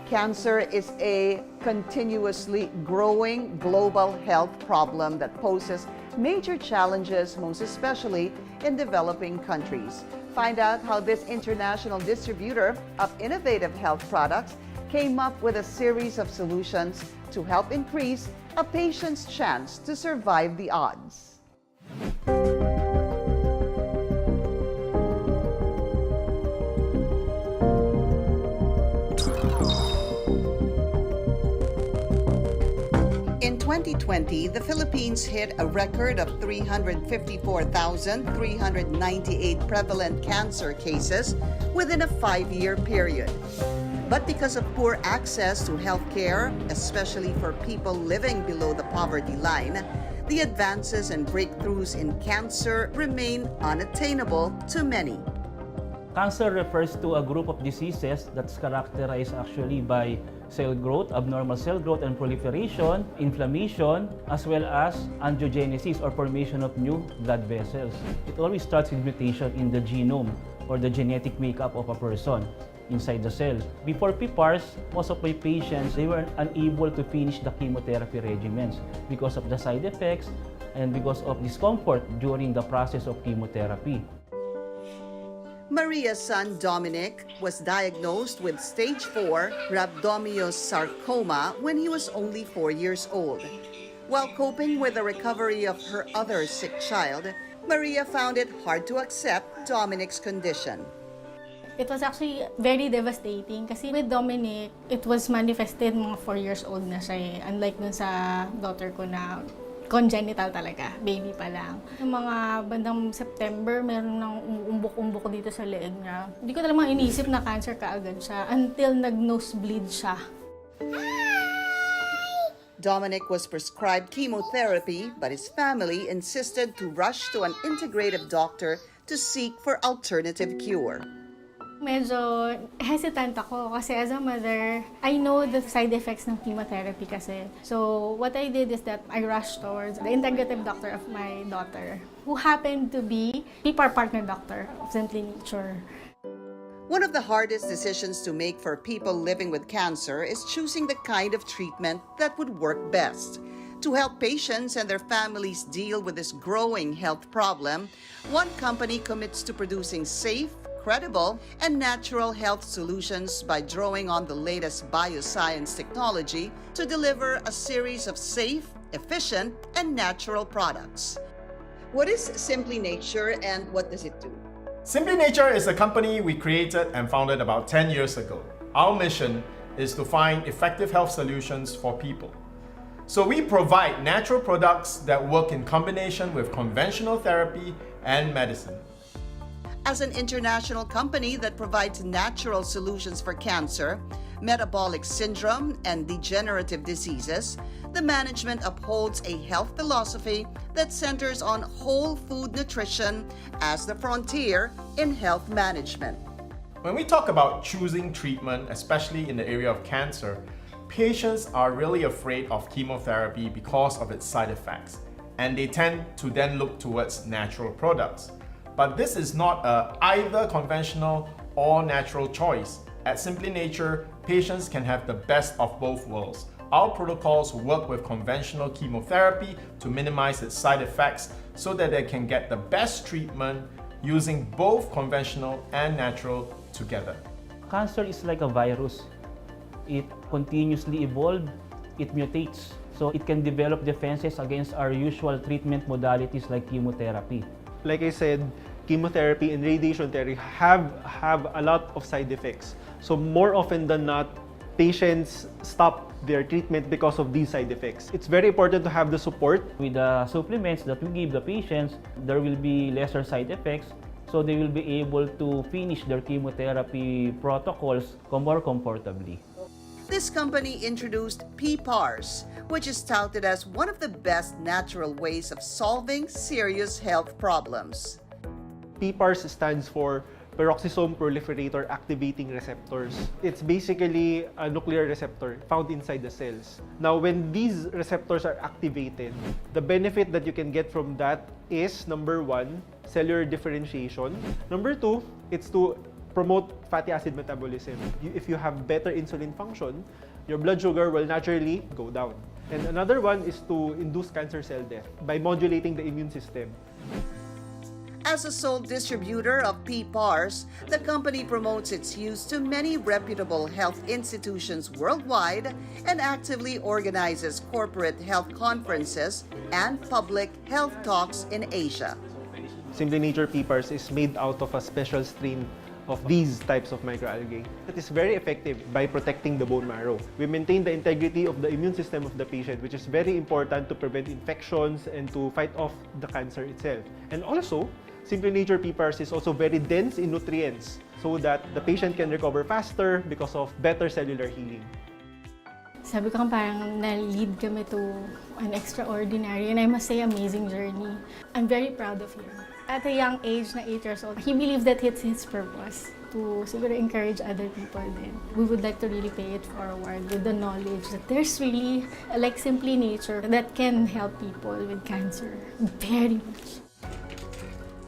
Cancer is a continuously growing global health problem that poses major challenges, most especially in developing countries. Find out how this international distributor of innovative health products came up with a series of solutions to help increase a patient's chance to survive the odds. In 2020, the Philippines hit a record of 354,398 prevalent cancer cases within a 5-year period. But because of poor access to health care, especially for people living below the poverty line, the advances and breakthroughs in cancer remain unattainable to many. Cancer refers to a group of diseases that's characterized actually by cell growth, abnormal cell growth and proliferation, inflammation, as well as angiogenesis or formation of new blood vessels. It always starts with mutation in the genome or the genetic makeup of a person inside the cell. Before PPARs, most of my patients, they were unable to finish the chemotherapy regimens because of the side effects and because of discomfort during the process of chemotherapy. Maria's son Dominic was diagnosed with stage 4 rhabdomyosarcoma when he was only 4 years old. While coping with the recovery of her other sick child, Maria found it hard to accept Dominic's condition. It was actually very devastating kasi with Dominic, it was manifested mga 4 years old na siya. Unlike dun sa daughter ko na congenital talaga, baby pa lang. Yung mga bandang September, meron ng umuumbok-umbok dito sa leeg niya. Hindi ko talagang inisip na cancer kaagad siya until nag-nosebleed siya. Dominic was prescribed chemotherapy, but his family insisted to rush to an integrative doctor to seek for alternative cure. Medyo hesitant ako kasi as a mother, I know the side effects ng chemotherapy kasi. So what I did is that I rushed towards the integrative doctor of my daughter, who happened to be PPAR partner doctor of Simply Nature. One of the hardest decisions to make for people living with cancer is choosing the kind of treatment that would work best. To help patients and their families deal with this growing health problem, one company commits to producing safe, credible, and natural health solutions by drawing on the latest bioscience technology to deliver a series of safe, efficient, and natural products. What is Simply Nature and what does it do? Simply Nature is a company we created and founded about 10 years ago. Our mission is to find effective health solutions for people. So we provide natural products that work in combination with conventional therapy and medicine. As an international company that provides natural solutions for cancer, metabolic syndrome, and degenerative diseases, the management upholds a health philosophy that centers on whole food nutrition as the frontier in health management. When we talk about choosing treatment, especially in the area of cancer, patients are really afraid of chemotherapy because of its side effects, and they tend to then look towards natural products. But this is not a either conventional or natural choice. At Simply Nature, patients can have the best of both worlds. Our protocols work with conventional chemotherapy to minimize its side effects so that they can get the best treatment using both conventional and natural together. Cancer is like a virus. It continuously evolves, it mutates, so it can develop defenses against our usual treatment modalities like chemotherapy. Like I said, chemotherapy and radiation therapy have a lot of side effects. So more often than not, patients stop their treatment because of these side effects. It's very important to have the support. With the supplements that we give the patients, there will be lesser side effects, so they will be able to finish their chemotherapy protocols more comfortably. This company introduced PPARs, which is touted as one of the best natural ways of solving serious health problems. PPARs stands for peroxisome proliferator activating receptors. It's basically a nuclear receptor found inside the cells. Now, when these receptors are activated, the benefit that you can get from that is, number one, cellular differentiation. Number two, it's to promote fatty acid metabolism. If you have better insulin function, your blood sugar will naturally go down. And another one is to induce cancer cell death by modulating the immune system. As a sole distributor of PPARs, the company promotes its use to many reputable health institutions worldwide and actively organizes corporate health conferences and public health talks in Asia. Simply Nature PPARs is made out of a special strain of these types of microalgae. It is very effective by protecting the bone marrow. We maintain the integrity of the immune system of the patient, which is very important to prevent infections and to fight off the cancer itself. And also, Simply Nature PPARs is also very dense in nutrients so that the patient can recover faster because of better cellular healing. Sabi ko parang na-lead kami to an extraordinary and I must say amazing journey. I'm very proud of him. At a young age, na 8 years old, he believed that it's his purpose to siguro encourage other people then. We would like to really pay it forward with the knowledge that there's really like Simply Nature that can help people with cancer very much.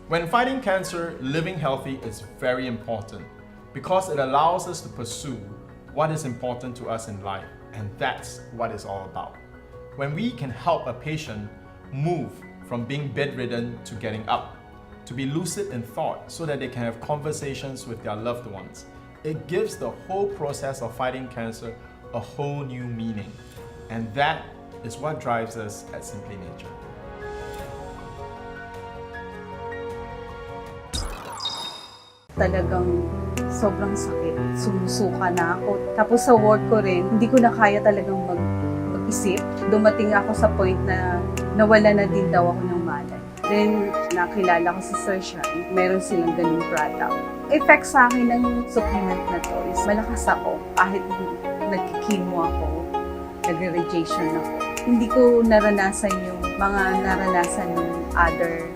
When fighting cancer, living healthy is very important because it allows us to pursue what is important to us in life, and that's what it's all about. When we can help a patient move from being bedridden to getting up, to be lucid in thought so that they can have conversations with their loved ones, it gives the whole process of fighting cancer a whole new meaning. And that is what drives us at Simply Nature. Talagang sobrang sakit. Sumusuka na ako. Tapos sa work ko rin, hindi ko na kaya talagang mag-isip. Dumating ako sa point na nawala na din daw ako ng malay. Then, nakilala ko si Sir Shyan. Meron silang ganung product. Effect sa akin ng supplement na to is malakas ako. Kahit nagkikimo ako, nagre-radiation ako. Hindi ko naranasan yung mga naranasan ng other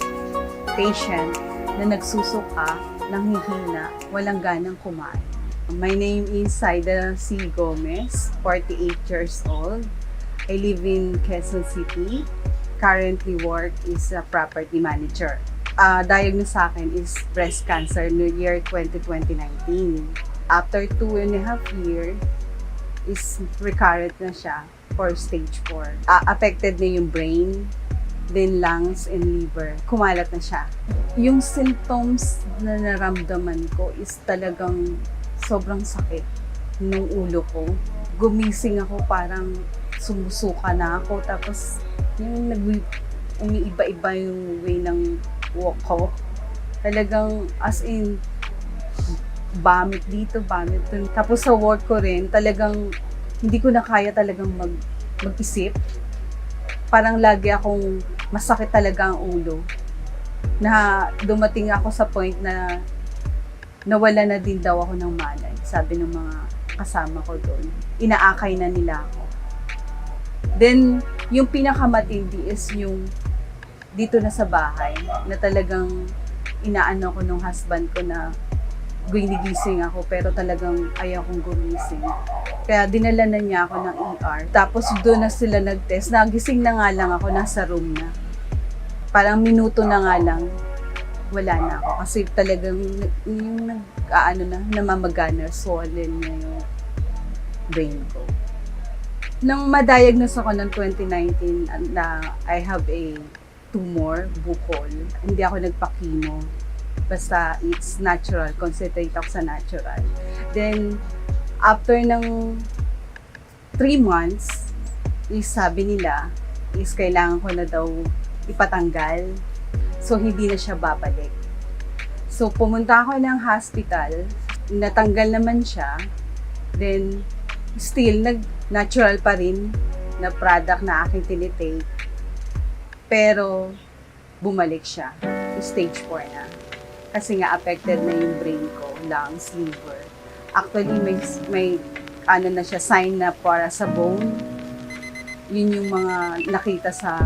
patient na nagsusuka, nanghihina, walang ganang kumain. My name is Saida C. Gomez, 48 years old. I live in Quezon City. Currently work is a property manager. Diagnosed sa akin is breast cancer no year 2019. After 2.5 years, is recurrent na siya for stage 4. Affected na yung brain, then lungs and liver. Kumalat na siya. Yung symptoms na naramdaman ko is talagang sobrang sakit ng ulo ko. Gumising ako parang sumusuka na ako. Tapos yung umiiba-iba yung way ng walk ko. Talagang as in vomit dito, vomit dun. Tapos sa work ko rin, talagang hindi ko na kaya talagang mag-isip. Parang lagi akong masakit talaga ang ulo. Na dumating ako sa point na nawala na din daw ako ng malay. Sabi ng mga kasama ko doon. Inaakay na nila ako. Then, yung pinakamatindi is yung dito na sa bahay na talagang inaano ko nung husband ko na gumigising ako pero talagang ayaw kong gumising. Kaya dinala na niya ako ng ER. Tapos doon na sila nag-test. Nagising na nga lang ako, nasa room na. Parang minuto na nga lang, wala na ako. Kasi talagang yung namamagana, swollen na yung brain ko. Nang ma-diagnose ako ng 2019 na I have a tumor, bukol, hindi ako nagpa-chemo. Basta it's natural, concentrate ako sa natural. Then, after ng 3 months, sabi nila, is kailangan ko na daw ipatanggal. So, hindi na siya babalik. So, pumunta ako ng hospital, natanggal naman siya. Then, still, natural pa rin na product na aking tinitake. Pero, bumalik siya. Stage 4 na. Kasi nga affected na yung brain ko, lungs, liver. Actually, may ano na siya, sign na para sa bone. Yun yung mga nakita sa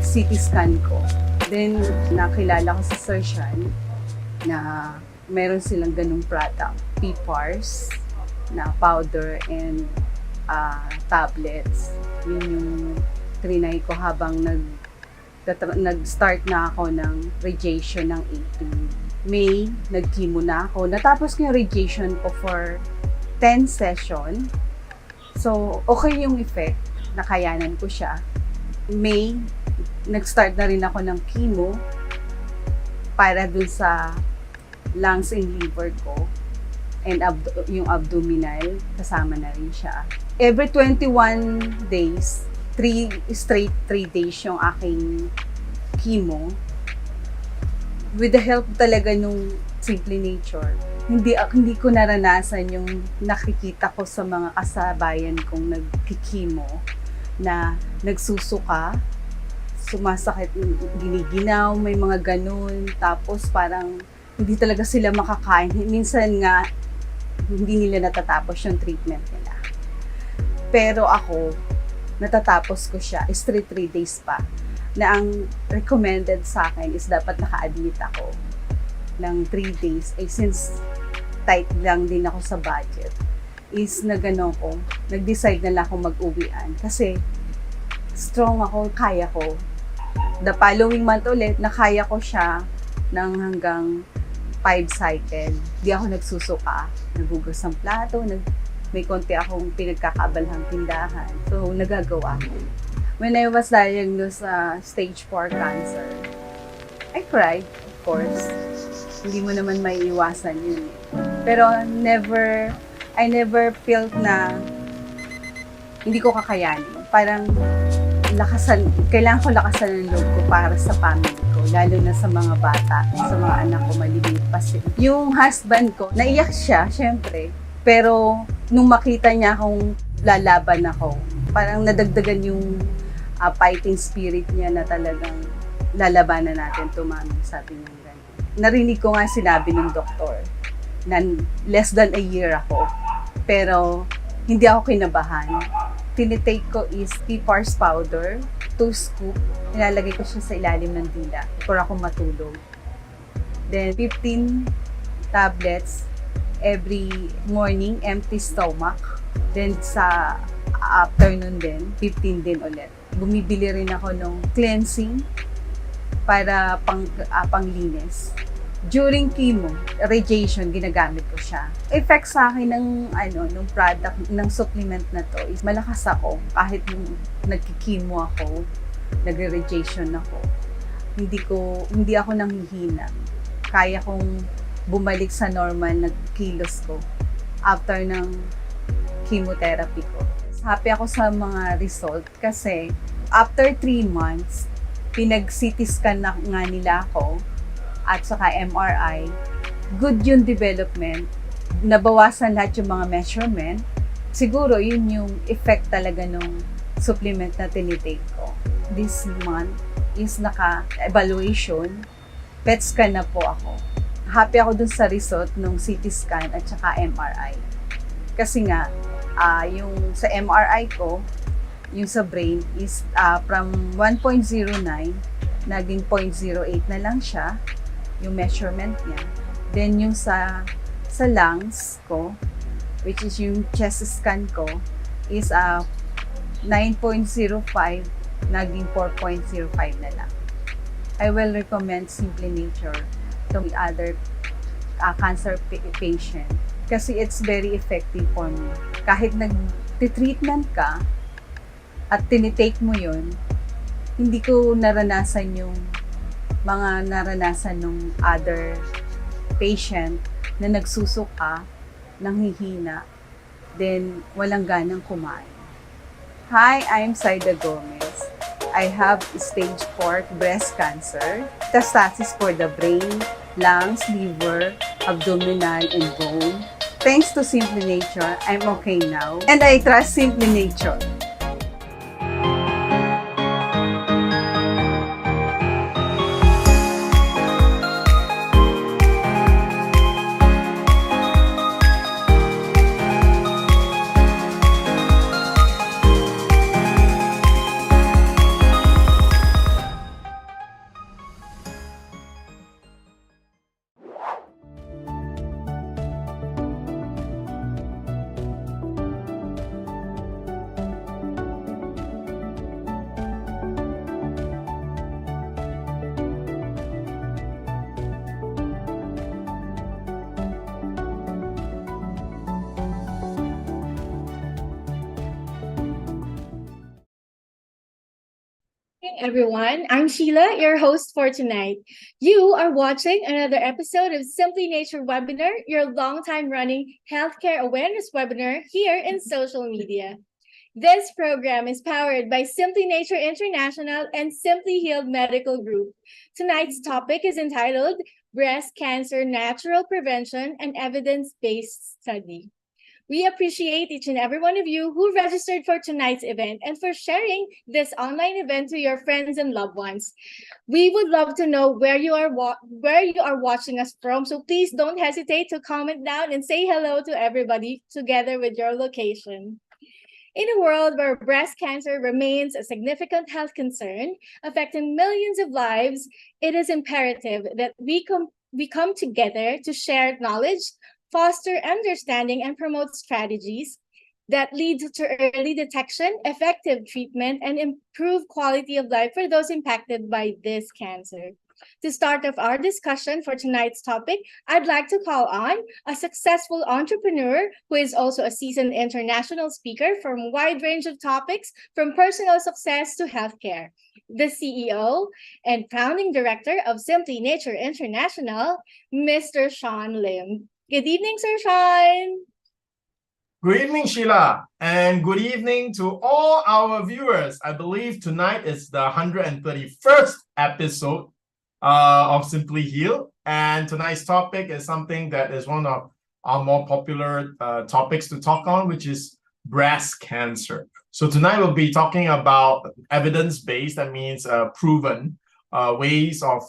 CT scan ko. Then, nakilala ko si Sir Shyan na meron silang ganung product. PPARs na powder and tablets. Yun yung trinay ko habang nag-start na ako ng radiation ng 18. May, nag-chemo na ako. Natapos ko yung radiation ko for 10 session. So, okay yung effect. Nakayanan ko siya. May, nag-start na rin ako ng chemo para dun sa lungs and liver ko. And yung abdominal, kasama na rin siya. Every 21 days, 3 days yung aking chemo. With the help talaga nung Simply Nature, hindi ko naranasan yung nakikita ko sa mga kasabayan kong nagkikimo na nagsusuka, sumasakit, giniginaw, may mga ganun, tapos parang hindi talaga sila makakain. Minsan nga, hindi nila natatapos yung treatment nila. Pero ako, natatapos ko siya, is 3 days pa, na ang recommended sa akin is dapat naka-admit ako ng 3 days. Since tight lang din ako sa budget, is nag-decide na lang ako mag-uwian. Kasi strong ako, kaya ko. The following month ulit, nakaya ko siya ng hanggang 5 cycle. Di ako nagsusuka, nagugas ng plato, may konti akong pinagkakabalhang tindahan. So, nagagawa ko. When I was diagnosed stage 4 cancer, I cried, of course. Hindi mo naman maiiwasan yun. Pero I never felt na hindi ko kakayanin. Parang kailangan ko lakasan ng loob ko para sa family ko, lalo na sa mga bata, sa mga anak ko, maliliit pa sila. Yung husband ko, naiyak siya, syempre. Pero nung makita niya akong lalaban ako, parang nadagdagan yung fighting spirit niya na talagang lalabanan natin to, mami, sabi niya ganun. Narinig ko nga sinabi ng doktor na less than a year ako, pero hindi ako kinabahan. Tinitake ko is PPARS powder, 2 scoop, nilalagay ko siya sa ilalim ng dila para ako matulog. Then 15 tablets every morning, empty stomach. Then sa afternoon din, 15 din ulit. Bumibili rin ako ng cleansing para panglinis. During chemo, radiation, ginagamit ko siya. Effect sa akin ng product, ng supplement na to is malakas ako. Kahit nagki-chemo ako, nagre-radiation ako, hindi ako nanghihina. Kaya kong bumalik sa normal na kilos ko after ng chemotherapy ko. Happy ako sa mga result kasi after 3 months, pinag-CT scan na nga nila ako at saka MRI, good yung development, nabawasan lahat yung mga measurement. Siguro yun yung effect talaga ng supplement na tinitake ko. This month is naka-evaluation, PET scan na po ako. Happy ako dun sa result ng CT scan at saka MRI. Kasi nga, yung sa MRI ko, yung sa brain is from 1.09, naging 0.08 na lang siya, yung measurement niya. Then yung sa lungs ko, which is yung chest scan ko, is 9.05, naging 4.05 na lang. I will recommend Simply Nature to other cancer patient kasi it's very effective for me. Kahit nag-treatment ka at tinitake mo yun, hindi ko naranasan yung mga naranasan ng other patient na nagsusuka, nanghihina, then walang ganang kumain. Hi, I'm Saida Gomez. I have stage 4 breast cancer, metastasis for the brain, lungs, liver, abdominal, and bone. Thanks to Simply Nature, I'm okay now. And I trust Simply Nature. Everyone, I'm Sheila, your host for tonight. You are watching another episode of Simply Nature Webinar, your long-time running healthcare awareness webinar here in social media. This program is powered by Simply Nature International and Simply Healed Medical Group. Tonight's topic is entitled Breast Cancer Natural Prevention and Evidence-Based Study. We appreciate each and every one of you who registered for tonight's event and for sharing this online event to your friends and loved ones. We would love to know where you are watching us from, so please don't hesitate to comment down and say hello to everybody together with your location. In a world where breast cancer remains a significant health concern affecting millions of lives, it is imperative that we come together to share knowledge, foster understanding, and promote strategies that lead to early detection, effective treatment, and improved quality of life for those impacted by this cancer. To start off our discussion for tonight's topic, I'd like to call on a successful entrepreneur who is also a seasoned international speaker from a wide range of topics, from personal success to healthcare. The CEO and founding director of Simply Nature International, Mr. Shyan Lim. Good evening, Sir Shyan. Good evening, Sheila, and good evening to all our viewers. I believe tonight is the 131st episode of Simply Heal, and tonight's topic is something that is one of our more popular topics to talk on, which is breast cancer. So tonight we'll be talking about evidence-based, that means proven ways of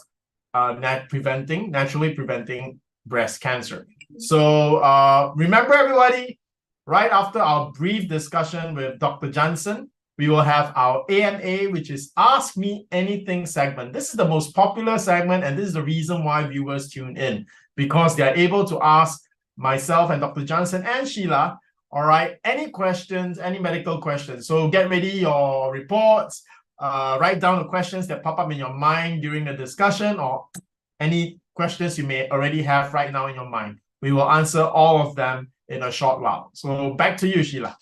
naturally preventing breast cancer. So remember, everybody, right after our brief discussion with Dr. Jansen, we will have our AMA, which is Ask Me Anything segment. This is the most popular segment, and this is the reason why viewers tune in, because they are able to ask myself and Dr. Jansen and Sheila, all right, any questions, any medical questions. So get ready your reports, write down the questions that pop up in your mind during the discussion, or any questions you may already have right now in your mind. We will answer all of them in a short while. So back to you, Sheila.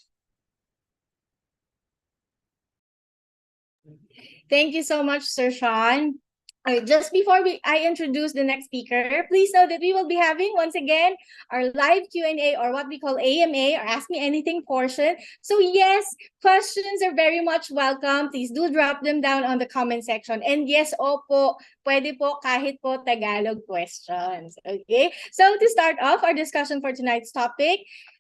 Thank you so much, Sir Shyan. Just before I introduce the next speaker, please know that we will be having, once again, our live Q&A, or what we call AMA, or Ask Me Anything portion. So yes, questions are very much welcome. Please do drop them down on the comment section. And yes, opo, pwede po kahit po Tagalog questions. Okay? So to start off our discussion for tonight's topic,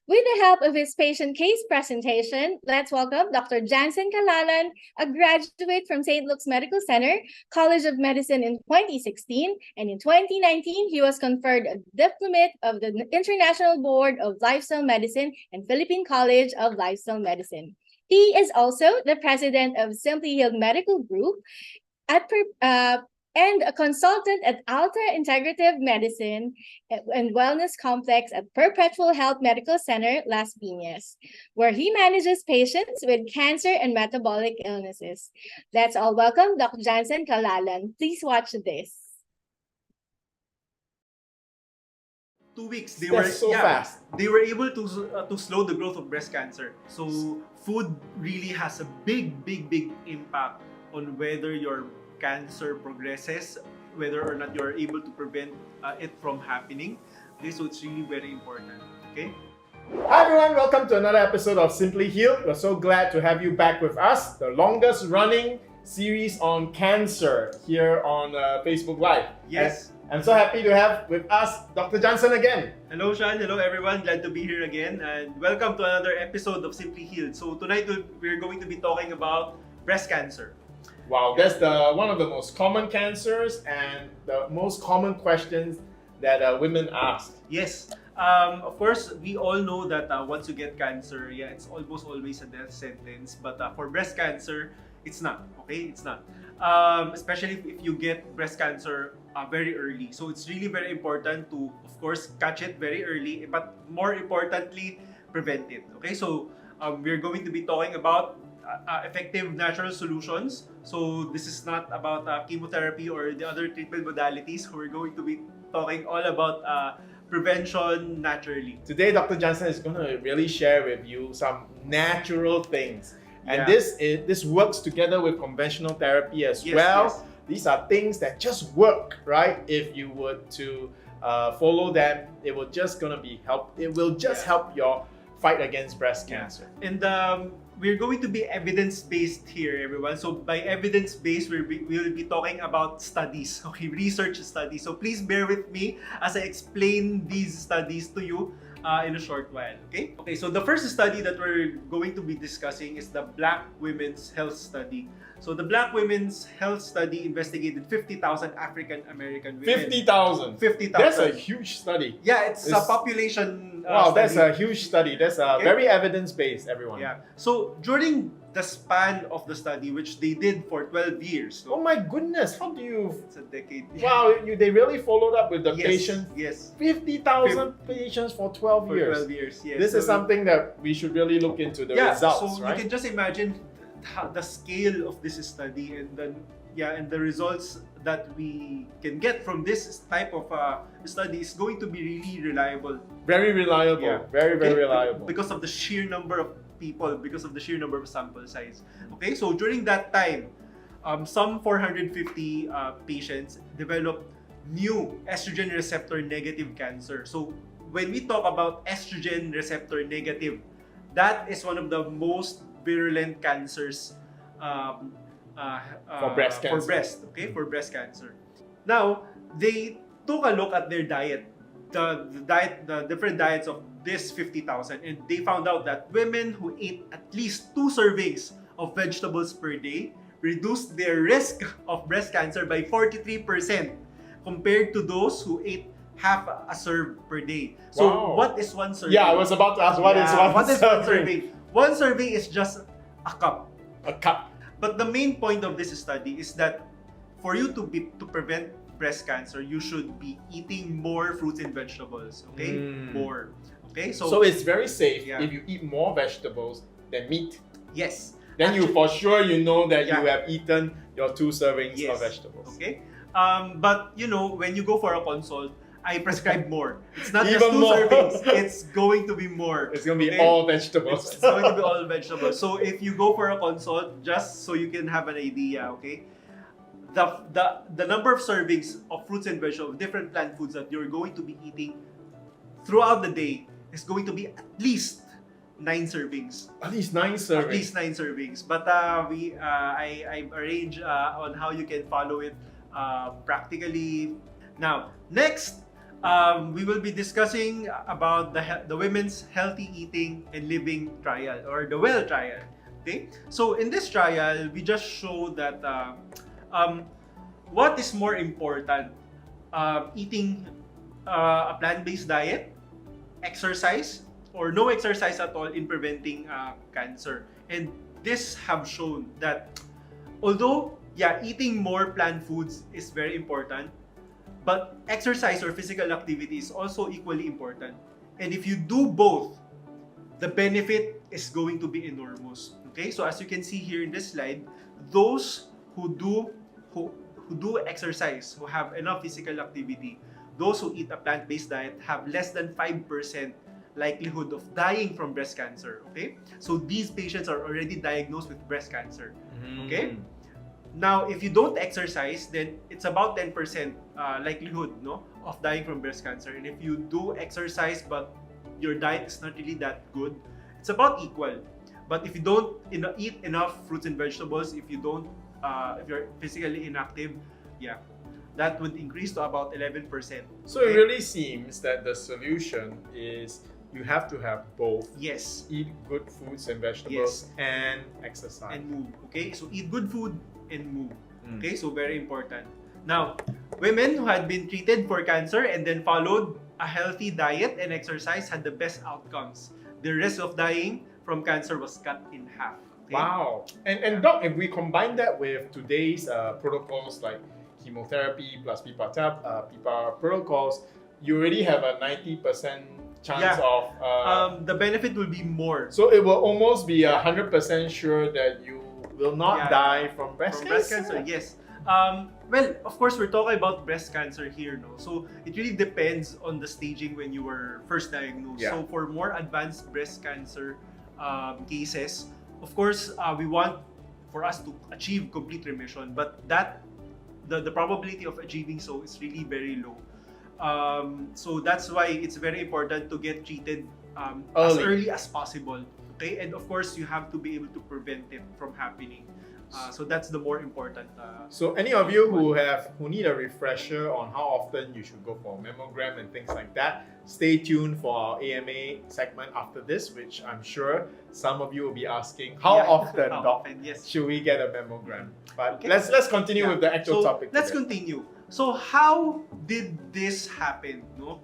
with the help of his patient case presentation, let's welcome Dr. Jansen Kalalan, a graduate from St. Luke's Medical Center, College of Medicine in 2016, and in 2019, he was conferred a diplomate of the International Board of Lifestyle Medicine and Philippine College of Lifestyle Medicine. He is also the president of Simply Healed Medical Group and a consultant at Alta Integrative Medicine and Wellness Complex at Perpetual Health Medical Center, Las Piñas, where he manages patients with cancer and metabolic illnesses. Let's all welcome Dr. Jansen Kalalan. Please watch this. 2 weeks, That's so fast. They were able to slow the growth of breast cancer. So food really has a big impact on whether your cancer progresses, whether or not you're able to prevent it from happening. Okay, so it's really very important. Okay. Hi everyone, welcome to another episode of Simply Heal. We're so glad to have you back with us, the longest running series on cancer here on Facebook Live. Yes. And I'm so happy to have with us Dr. Jansen again. Hello, Sean. Hello, everyone. Glad to be here again, and welcome to another episode of Simply Healed. So tonight we're going to be talking about breast cancer. Wow, that's one of the most common cancers and the most common questions that women ask. Yes. Of course, we all know that once you get cancer, it's almost always a death sentence. But for breast cancer, it's not. Okay, it's not. Especially if you get breast cancer very early. So it's really very important to, of course, catch it very early. But more importantly, prevent it. Okay, so we're going to be talking about effective natural solutions. So this is not about chemotherapy or the other treatment modalities. We're going to be talking all about prevention naturally. Today, Dr. Jansen is going to really share with you some natural things And Yeah. this works together with conventional therapy as Yes, well. yes. These are things that just work, right? If you were to follow them, it will just gonna be help. It will just Yeah. help your fight against breast Yeah. cancer. And we're going to be evidence-based here, everyone. So by evidence-based, we will be talking about studies, okay, research studies. So please bear with me as I explain these studies to you in a short while, okay? Okay, so the first study that we're going to be discussing is the Black Women's Health Study. So the Black Women's Health Study investigated 50,000 African American women. 50,000. 50,000. That's a huge study. Yeah, it's a It's- population Wow, that's study. a huge study. That's Okay. very evidence-based, everyone. Yeah. So during the span of the study, which they did for 12 years, Oh so my goodness, how do you... it's a decade. Wow, they really followed up with the Yes, patient. yes. 50,000 patients for 12 For years. 12 years, yes. This is So, something that we should really look into the yeah, results, so right? you can just imagine the scale of this study and then and the results that we can get from this type of study is going to be really reliable. Very reliable. Yeah. Very Okay? reliable. Because of the sheer number of people, because of the sheer number of sample size. Okay, so during that time, some 450 patients developed new estrogen receptor negative cancer. So when we talk about estrogen receptor negative, that is one of the most virulent cancers For breast cancer. For breast cancer. Now, they took a look at their diet, the different diets of this 50,000, and they found out that women who ate at least 2 servings of vegetables per day reduced their risk of breast cancer by 43% compared to those who ate half a serve per day. So Wow. what is 1 serving? Yeah, I was about to ask, what is one What is one serving? serving? 1 serving is just a cup. A cup. But the main point of this study is that for you to prevent breast cancer, you should be eating more fruits and vegetables. Okay, more. Okay, So it's very safe Yeah. if you eat more vegetables than meat. yes. Then you for sure you know that you Yeah. have eaten your 2 servings Yes. of vegetables. Okay. But you know, when you go for a consult, I prescribe more. It's not just Even 2 more. servings. It's going to be more. It's gonna be Okay? all vegetables. It's going to be all vegetables. So if you go for a consult, just so you can have an idea, okay? The number of servings of fruits and vegetables, different plant foods that you're going to be eating throughout the day is going to be at least 9 servings. At least 9 servings. At least 9 servings. But I arrange on how you can follow it practically. Now, next, we will be discussing about the Women's Healthy Eating and Living Trial, or the WELL trial. Okay? So in this trial, we just show that what is more important, eating a plant-based diet, exercise, or no exercise at all in preventing cancer. And this have shown that although eating more plant foods is very important, but exercise or physical activity is also equally important. And if you do both, the benefit is going to be enormous. Okay, so as you can see here in this slide, those who do exercise, who have enough physical activity, those who eat a plant-based diet have less than 5% likelihood of dying from breast cancer. Okay, so these patients are already diagnosed with breast cancer. Okay. Now, if you don't exercise, then it's about 10% likelihood, of dying from breast cancer. And if you do exercise, but your diet is not really that good, it's about equal. But if you don't eat enough fruits and vegetables, if you're physically inactive, that would increase to about 11%. So it really seems that the solution is you have to have both. Yes. Eat good fruits and vegetables and exercise. And move. Okay, so eat good food and move. Okay, so very important. Now, women who had been treated for cancer and then followed a healthy diet and exercise had the best outcomes. The risk of dying from cancer was cut in half. Okay? Wow. And Doc, if we combine that with today's protocols like chemotherapy plus PPAR protocols, you already have a 90% chance of... the benefit will be more. so it will almost be 100% sure that you will not die from breast From cancer. breast cancer, yes. Well, of course, we're talking about breast cancer here, no? So it really depends on the staging when you were first diagnosed. Yeah. So for more advanced breast cancer cases, of course, we want for us to achieve complete remission, but the probability of achieving so is really very low. So that's why it's very important to get treated as early as possible. Okay, and of course, you have to be able to prevent it from happening. So that's the more important. So any of you who need a refresher on how often you should go for a mammogram and things like that, stay tuned for our AMA segment after this, which I'm sure some of you will be asking, how often, Doc, yes. should we get a mammogram? But Okay. let's continue with the actual So topic. let's today. continue. So how did this happen? No,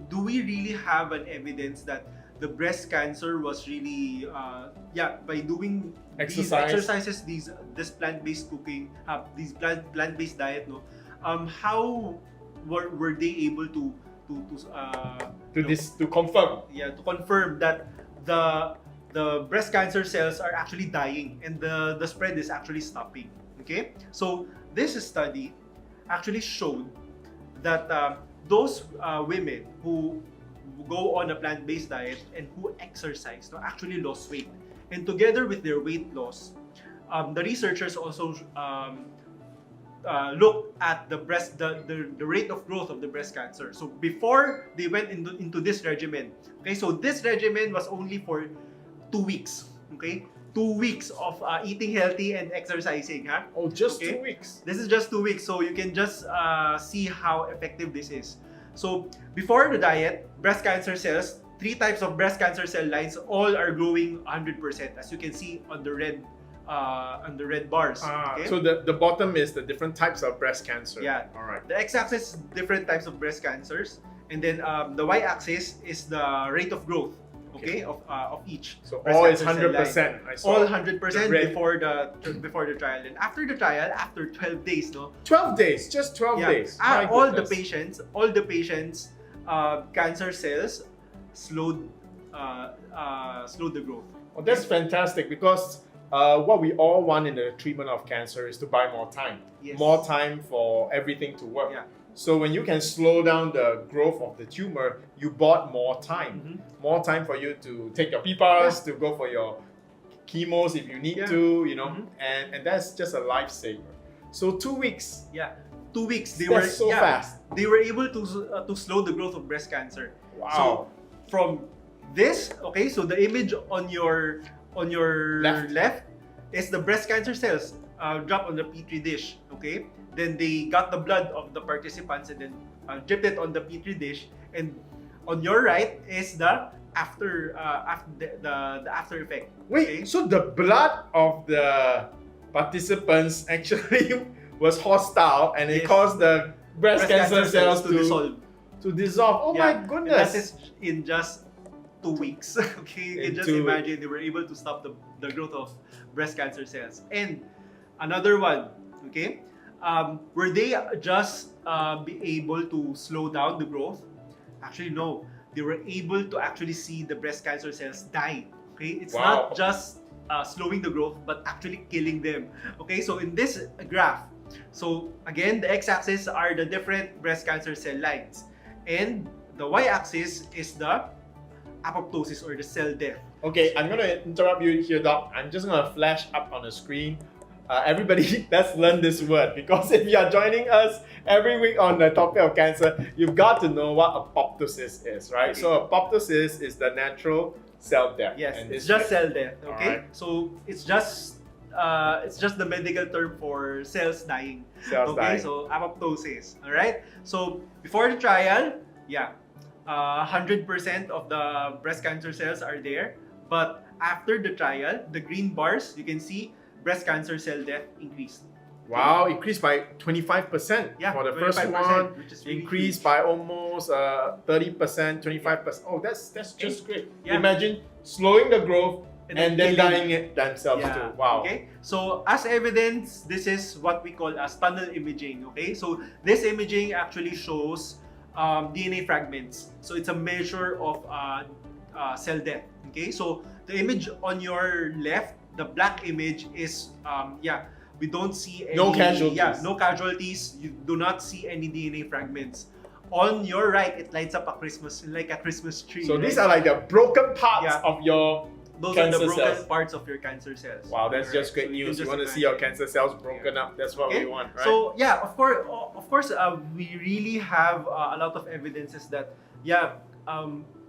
do we really have an evidence that the breast cancer was really by doing these exercises, this plant-based cooking, these plant-based diet? No, how were they able to confirm? Yeah, to confirm that the breast cancer cells are actually dying and the spread is actually stopping. Okay, so this study actually showed that those women who go on a plant-based diet and who exercise actually lost weight, and together with their weight loss, the researchers also looked at the rate of growth of the breast cancer. So before they went into this regimen, okay, so this regimen was only for 2 weeks. Okay, 2 weeks of eating healthy and exercising. Oh, just Okay. 2 weeks. This is just 2 weeks, so you can just see how effective this is. So before the diet, breast cancer cells, 3 types of breast cancer cell lines, all are growing 100%, as you can see on the red bars. Okay? So the bottom is the different types of breast cancer. Yeah. All right. The x-axis, different types of breast cancers, and then the y-axis is the rate of growth. Okay, of each. So breast all is cancer cell line. 100%. I saw All 100% the red. before the trial. And after the trial, after 12 days, 12 days, just 12 days. My all the goodness. patients, cancer cells slowed the growth. Well, that's fantastic, because what we all want in the treatment of cancer is to buy more time. Yes. More time for everything to work. Yeah. So when you can slow down the growth of the tumor, you bought more time. Mm-hmm. More time for you to take your PPARs, to go for your chemos if you need to, and that's just a lifesaver. So 2 weeks. Yeah, 2 weeks. That's so fast. They were able to slow the growth of breast cancer. Wow. So from this, okay, so the image on your left is the breast cancer cells dropped on the petri dish. Okay, then they got the blood of the participants and then dripped it on the petri dish, and on your right is the after effect. Wait, okay? so the blood of the participants actually was hostile, and it Yes. caused the breast cancer cells to dissolve. To dissolve. Oh my And goodness. that is in just 2 weeks. Okay, you In can just 2 imagine they were able to stop the growth of breast cancer cells. And another one, okay, were they just be able to slow down the growth? Actually, no. They were able to actually see the breast cancer cells die. Okay, it's Wow. not just slowing the growth, but actually killing them. Okay, so in this graph, so again, the x-axis are the different breast cancer cell lines, and the y-axis is the apoptosis or the cell death. Okay, I'm gonna interrupt you here, Doc. I'm just gonna flash up on the screen. Everybody, let's learn this word, because if you are joining us every week on the topic of cancer, you've got to know what apoptosis is, right? Okay. So apoptosis is the natural cell death. Yes, and it's just cell death. Okay, Alright. so it's just the medical term for cells dying. Cells Okay, dying. so apoptosis. All right. So before the trial, 100% of the breast cancer cells are there, but after the trial, the green bars, you can see breast cancer cell death increased. Wow, increased by 25% Yeah, for the first 25%, one. which is really Increased huge. by almost 30%, 25%. Oh, that's just great. Yeah. Imagine slowing the growth and then killing- dying it themselves Yeah. too. Wow. Okay. So as evidence, this is what we call as tunnel imaging. Okay. So this imaging actually shows DNA fragments. So it's a measure of cell death. Okay. So the image on your left, the black image is we don't see any No casualties. Yeah, no casualties. You do not see any DNA fragments. On your right, it lights up like a Christmas tree. So right? these are like the broken parts Yeah. of your those are the Cancer broken cells. parts of your cancer cells. Wow, that's just great So you can news. You just want to see your imagine. cancer cells broken up. That's what Okay. we want, right? So yeah, of course, we really have a lot of evidences that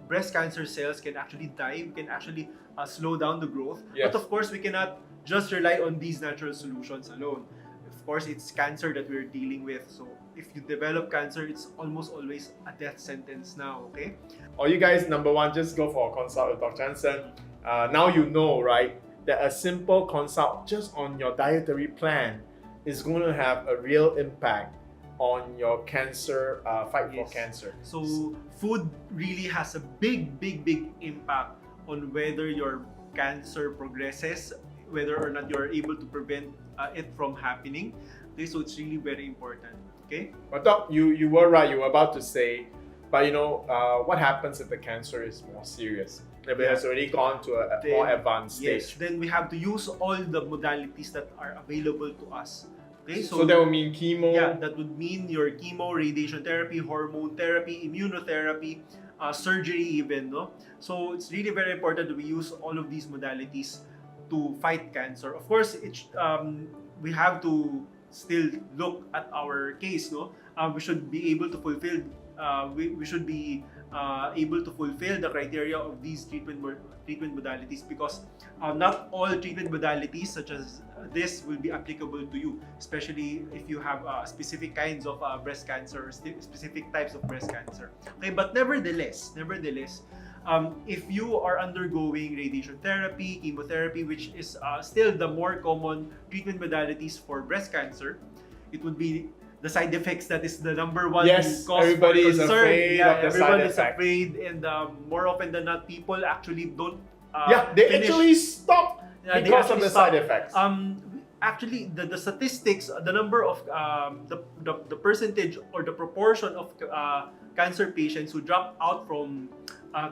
breast cancer cells can actually die. We can actually slow down the growth. Yes. But of course, we cannot just rely on these natural solutions alone. Of course, it's cancer that we're dealing with. So if you develop cancer, it's almost always a death sentence now. Okay. Or you guys, number one, just go for a consult with Dr. Jansen. Now you know, right, that a simple consult just on your dietary plan is going to have a real impact on your cancer fight for Yes. cancer. So food really has a big impact on whether your cancer progresses, whether or not you're able to prevent it from happening. Okay, so it's really very important. Okay. But Doc, you were right. You were about to say, but you know, what happens if the cancer is more serious? If it has already gone to a more advanced stage. Yes. Then we have to use all the modalities that are available to us. Okay. So that would mean chemo. Yeah, that would mean your chemo, radiation therapy, hormone therapy, immunotherapy, surgery even, no? So it's really very important that we use all of these modalities to fight cancer. Of course, we have to still look at our case, no? We should be able to fulfill we should be able to fulfill the criteria of these treatment modalities, because not all treatment modalities such as this will be applicable to you, especially if you have specific kinds of breast cancer or specific types of breast cancer. Okay, but nevertheless, if you are undergoing radiation therapy, chemotherapy, which is still the more common treatment modalities for breast cancer, it would be the side effects that is the number one Yes, cause everybody for is concern. afraid of the everyone side is effects. afraid, and more often than not, people actually don't. They finish- actually stop Yeah, they because of actually the stop. side effects. Actually, the statistics, the number of the percentage or the proportion of cancer patients who drop out from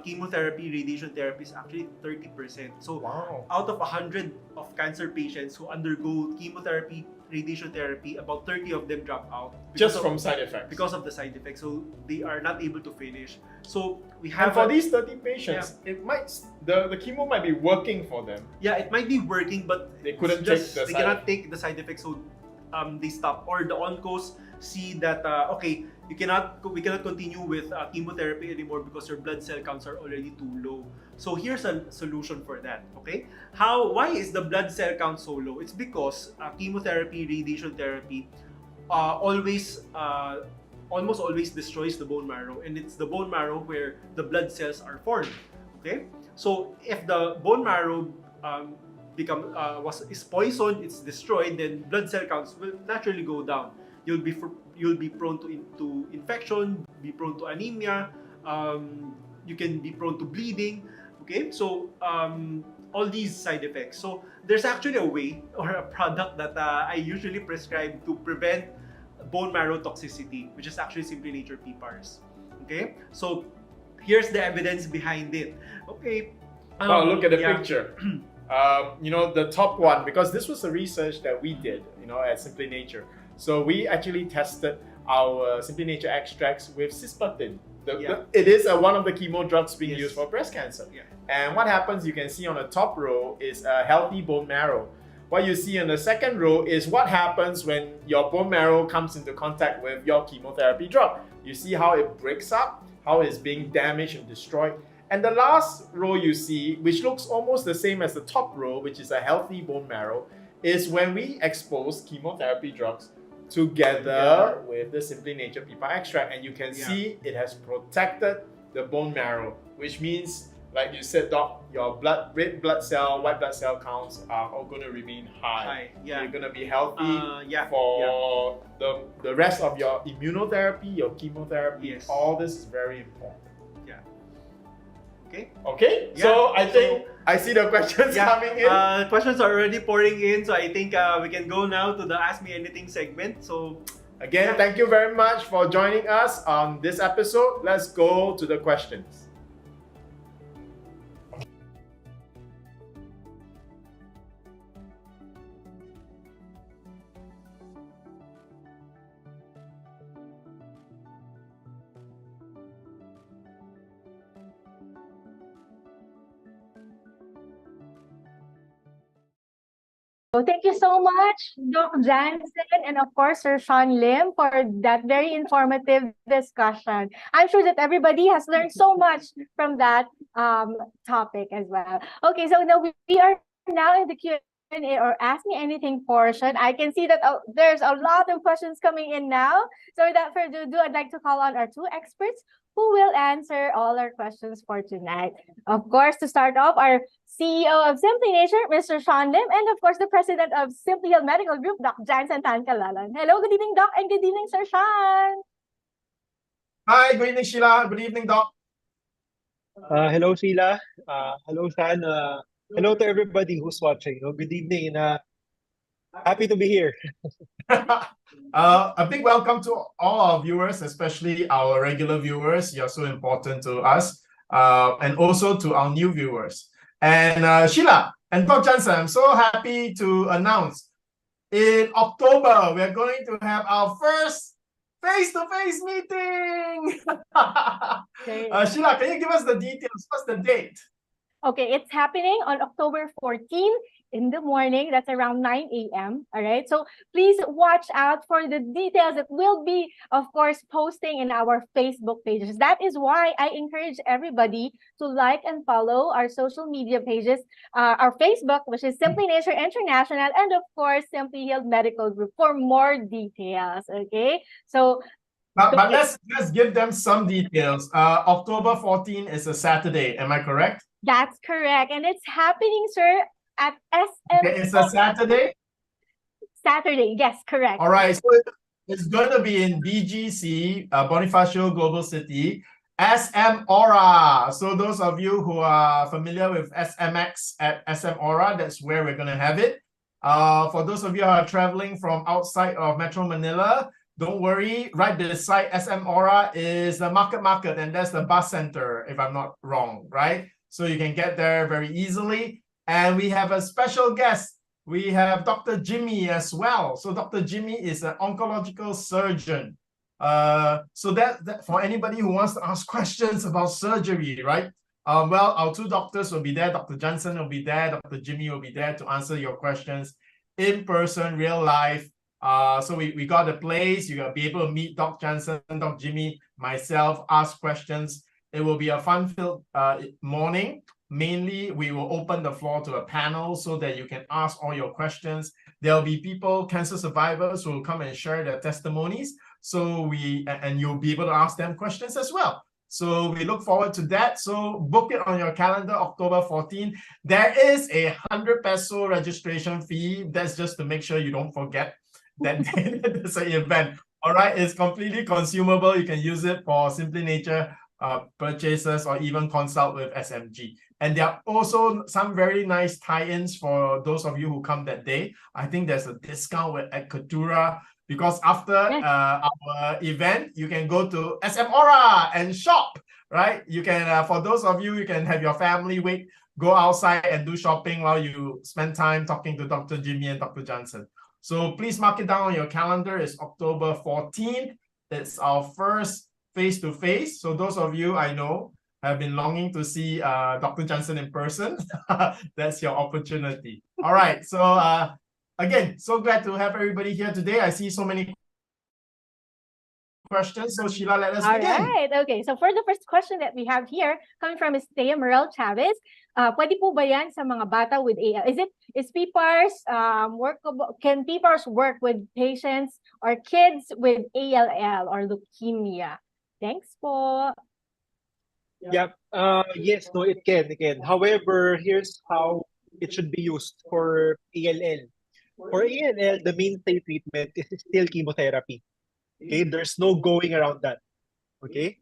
chemotherapy, radiation therapy is actually 30%. So Wow. out of 100 of cancer patients who undergo chemotherapy, radiation therapy, about 30 of them drop out Just from side effects. because of the side effects. So they are not able to finish. So we and have for these 30 patients, it might the chemo might be working for them. it might be working, but They couldn't it's just, take the they side cannot take the side effects, so they stop. Or the oncos see that we cannot continue with chemotherapy anymore because your blood cell counts are already too low. So here's a solution for that. Okay, why is the blood cell count so low? It's because chemotherapy, radiation therapy almost always destroys the bone marrow, and it's the bone marrow where the blood cells are formed. Okay, so if the bone marrow is poisoned, it's destroyed, then blood cell counts will naturally go down. You'll be prone to infection, be prone to anemia. You can be prone to bleeding. Okay, so all these side effects. So there's actually a way or a product that I usually prescribe to prevent bone marrow toxicity, which is actually Simply Nature PPARs. Okay, so here's the evidence behind it. Okay. Oh, look at the yeah. picture. The top one, because this was the research that we did, at Simply Nature. So we actually tested our Simply Nature extracts with cisplatin. It is one of the chemo drugs being Yes. used for breast cancer. Yeah. And what happens, you can see on the top row is a healthy bone marrow. What you see on the second row is what happens when your bone marrow comes into contact with your chemotherapy drug. You see how it breaks up, how it's being damaged and destroyed. And the last row you see, which looks almost the same as the top row, which is a healthy bone marrow, is when we expose chemotherapy drugs together with the Simply Nature PPAR extract. And you can see it has protected the bone marrow, which means, like you said, Doc, your red blood cell, white blood cell counts are all going to remain high. Yeah. You're going to be healthy Yeah. for the rest of your immunotherapy, your chemotherapy. Yes. All this is very important. Yeah. Okay. Okay, Yeah, so I think I see the questions coming in. Questions are already pouring in, so I think we can go now to the Ask Me Anything segment. So Again, thank you very much for joining us on this episode. Let's go to the questions. Thank you so much, Doc Jansen, and of course, Sir Shyan Lim, for that very informative discussion. I'm sure that everybody has learned so much from that topic as well. Okay, so now we are now in the Q&A or Ask Me Anything portion. I can see that there's a lot of questions coming in now. So without further ado, I'd like to call on our two experts who will answer all our questions for tonight. Of course, to start off, our CEO of Simply Nature, Mr. Shyan Lim, and of course, the President of Simply Health Medical Group, Doc Jansen and Mr. Hello, good evening, Doc, and good evening, Sir Shyan. Hi, good evening, Sheila. Good evening, Doc. Hello, Sheila. Hello, Shan. Hello to everybody who's watching. Good evening and happy to be here. A big welcome to all our viewers, especially our regular viewers. You're so important to us, and also to our new viewers. And Sheila and Dr. Jansen, I'm so happy to announce in October, we're going to have our first face-to-face meeting. Sheila, can you give us the details? What's the date? Okay, it's happening on October 14th in the morning. That's around 9 a.m. All right. So please watch out for the details that we'll be, of course, posting in our Facebook pages. That is why I encourage everybody to like and follow our social media pages, our Facebook, which is Simply Nature International, and of course, Simply Health Medical Group for more details. Okay. So but let's give them some details. October 14 is a Saturday. Am I correct? That's correct. And it's happening, sir, at SM. Okay, it's a Saturday? Saturday, yes, correct. All right, so it's going to be in BGC, Bonifacio Global City, SM Aura. So those of you who are familiar with SMX at SM Aura, that's where we're going to have it. For those of you who are traveling from outside of Metro Manila, don't worry, right beside SM Aura is the Market, and that's the bus center, if I'm not wrong, right? So you can get there very easily. And we have a special guest. We have Dr. Jimmy as well. So Dr. Jimmy is an oncological surgeon. So that for anybody who wants to ask questions about surgery, right? Well, our two doctors will be there. Dr. Jansen will be there. Dr. Jimmy will be there to answer your questions in person, real life. So we got a place. You're going to be able to meet Dr. Jansen, Dr. Jimmy, myself, ask questions. It will be a fun-filled morning. Mainly, we will open the floor to a panel so that you can ask all your questions. There'll be people, cancer survivors, who will come and share their testimonies. So you'll be able to ask them questions as well. So we look forward to that. So book it on your calendar, October 14. There is a 100 peso registration fee. That's just to make sure you don't forget that there's an event. All right, it's completely consumable. You can use it for Simply Nature purchases or even consult with SMG. And there are also some very nice tie-ins for those of you who come that day. I think there's a discount at Coutura because after our event, you can go to SM Aura and shop, right? You can, for those of you, you can have your family go outside and do shopping while you spend time talking to Dr. Jimmy and Dr. Jansen. So please mark it down on your calendar. It's October 14th. It's our first face-to-face. So those of you I know have been longing to see Dr. Jansen in person. That's your opportunity. All right. So again, so glad to have everybody here today. I see so many questions. So Sheila, let us begin. All right. Okay. So for the first question that we have here, coming from Ms. Thea Morel Chavez, pwede po ba yan sa mga bata with AL? Is PPARS workable? Can PPARS work with patients or kids with ALL or leukemia? Thanks po. Yeah. Yes, no, it can. However, here's how it should be used for ALL. For ALL, the mainstay treatment is still chemotherapy. Okay, there's no going around that. Okay.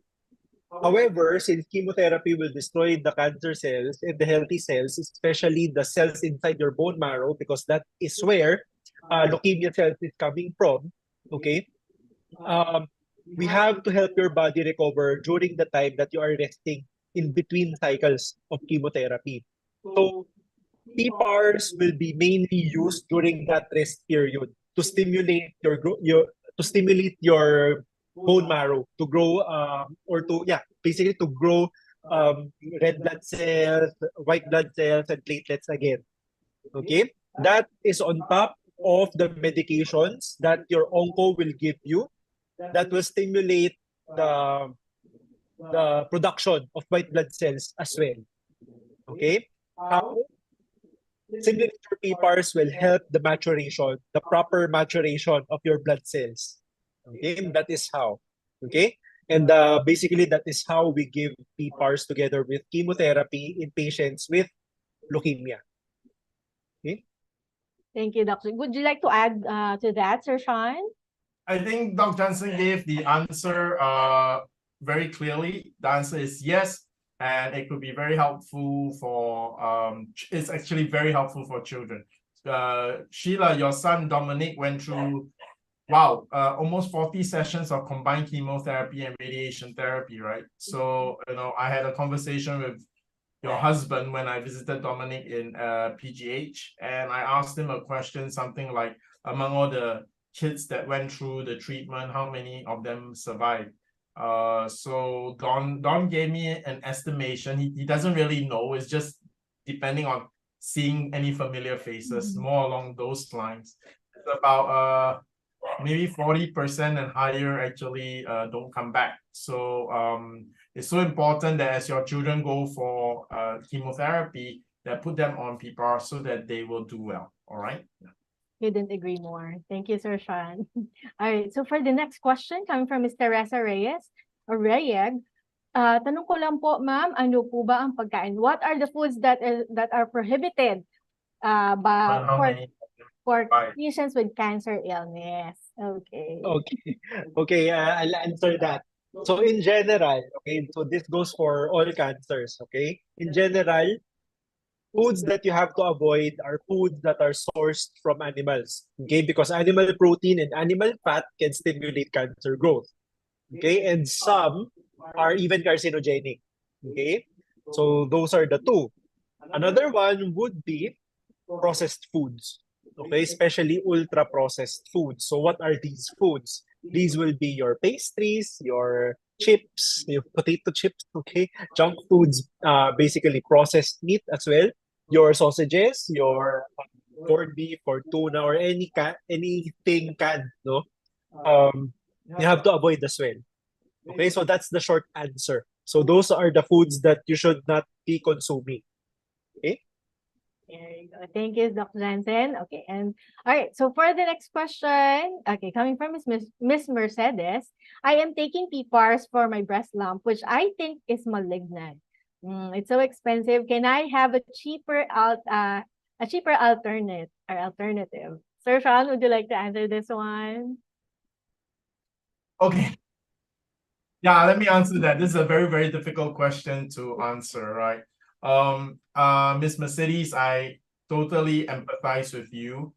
However, since chemotherapy will destroy the cancer cells and the healthy cells, especially the cells inside your bone marrow, because that is where leukemia cells is coming from. Okay. We have to help your body recover during the time that you are resting in between cycles of chemotherapy. So PPARs will be mainly used during that rest period to stimulate your bone marrow to grow basically to grow red blood cells, white blood cells, and platelets again. Okay. That is on top of the medications that your onco will give you that will stimulate the production of white blood cells as well. Okay? How simulator PPARs will help the maturation, the proper maturation of your blood cells. Okay? And that is how. Okay? And basically, that is how we give PPARs together with chemotherapy in patients with leukemia. Okay? Thank you, Doctor. Would you like to add to that, Sir Shyan? I think Dr. Jansen gave the answer very clearly. The answer is yes, and it could be very helpful for it's actually very helpful for children. Sheila, your son Dominic went through almost 40 sessions of combined chemotherapy and radiation therapy, right? So, I had a conversation with your husband when I visited Dominic in PGH, and I asked him a question, something like, among all the kids that went through the treatment, how many of them survived? So Don gave me an estimation. He doesn't really know. It's just depending on seeing any familiar faces, more along those lines. It's about maybe 40% and higher actually don't come back. So it's so important that as your children go for chemotherapy, that put them on PPAR so that they will do well. All right. Couldn't agree more. Thank you, Sir Sean. All right, so for the next question coming from Mr. Reza Reyes, or Reyeg, tanong ko lang po, ma'am, ano po ba ang pagkain? What are the foods that are prohibited for patients with cancer illness? Okay. Okay, I'll answer that. So in general, okay, so this goes for all cancers, okay? In general, foods that you have to avoid are foods that are sourced from animals, okay? Because animal protein and animal fat can stimulate cancer growth, okay? And some are even carcinogenic, okay? So those are the two. Another one would be processed foods, okay? Especially ultra-processed foods. So what are these foods? These will be your pastries, your chips, your potato chips, okay? Junk foods, basically processed meat as well. Your sausages, your corned beef or tuna or anything canned, no? You have to avoid as well. Okay, so that's the short answer. So those are the foods that you should not be consuming. Okay? There you go. Thank you, Dr. Jansen. Okay, and all right, so for the next question, okay, coming from Miss Mercedes, I am taking PPARs for my breast lump, which I think is malignant. It's so expensive. Can I have a cheaper alternative? Sir Sean, would you like to answer this one? Okay. Yeah, let me answer that. This is a very, very difficult question to answer, right? Miss Mercedes, I totally empathize with you.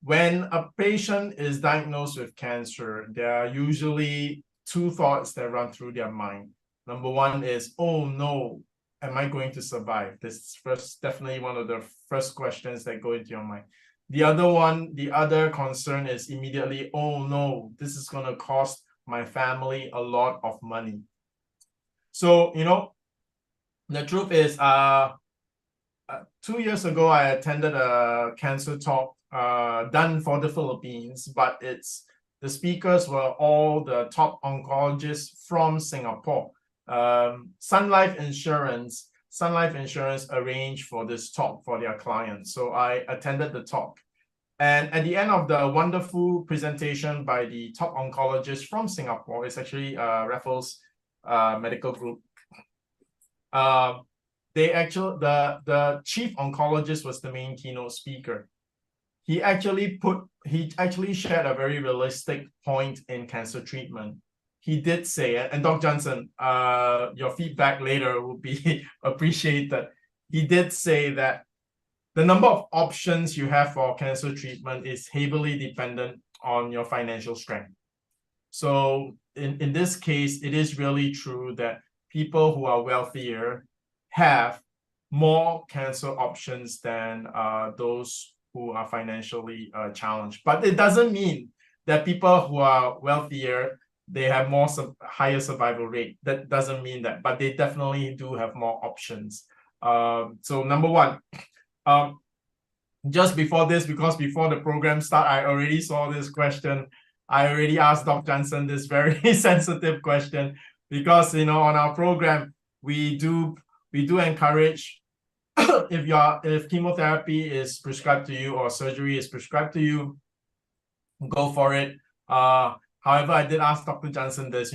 When a patient is diagnosed with cancer, there are usually two thoughts that run through their mind. Number one is, oh no, am I going to survive? This is definitely one of the first questions that go into your mind. The other concern is immediately, oh no, this is going to cost my family a lot of money. So, the truth is, 2 years ago, I attended a cancer talk done for the Philippines, but the speakers were all the top oncologists from Singapore. Sun Life Insurance arranged for this talk for their clients. So I attended the talk. And at the end of the wonderful presentation by the top oncologist from Singapore, it's actually Raffles Medical Group. The chief oncologist was the main keynote speaker. He actually shared a very realistic point in cancer treatment. He did say, and Dr. Jansen, your feedback later will be appreciated. He did say that the number of options you have for cancer treatment is heavily dependent on your financial strength. So in this case, it is really true that people who are wealthier have more cancer options than those who are financially challenged. But it doesn't mean that people who are wealthier, they have higher survival rate. That doesn't mean that, but they definitely do have more options. So number one, just before this, because before the program start, I already saw this question. I already asked Dr. Jansen this very sensitive question, because on our program we do encourage if chemotherapy is prescribed to you or surgery is prescribed to you, go for it. However, I did ask Dr. Jansen this,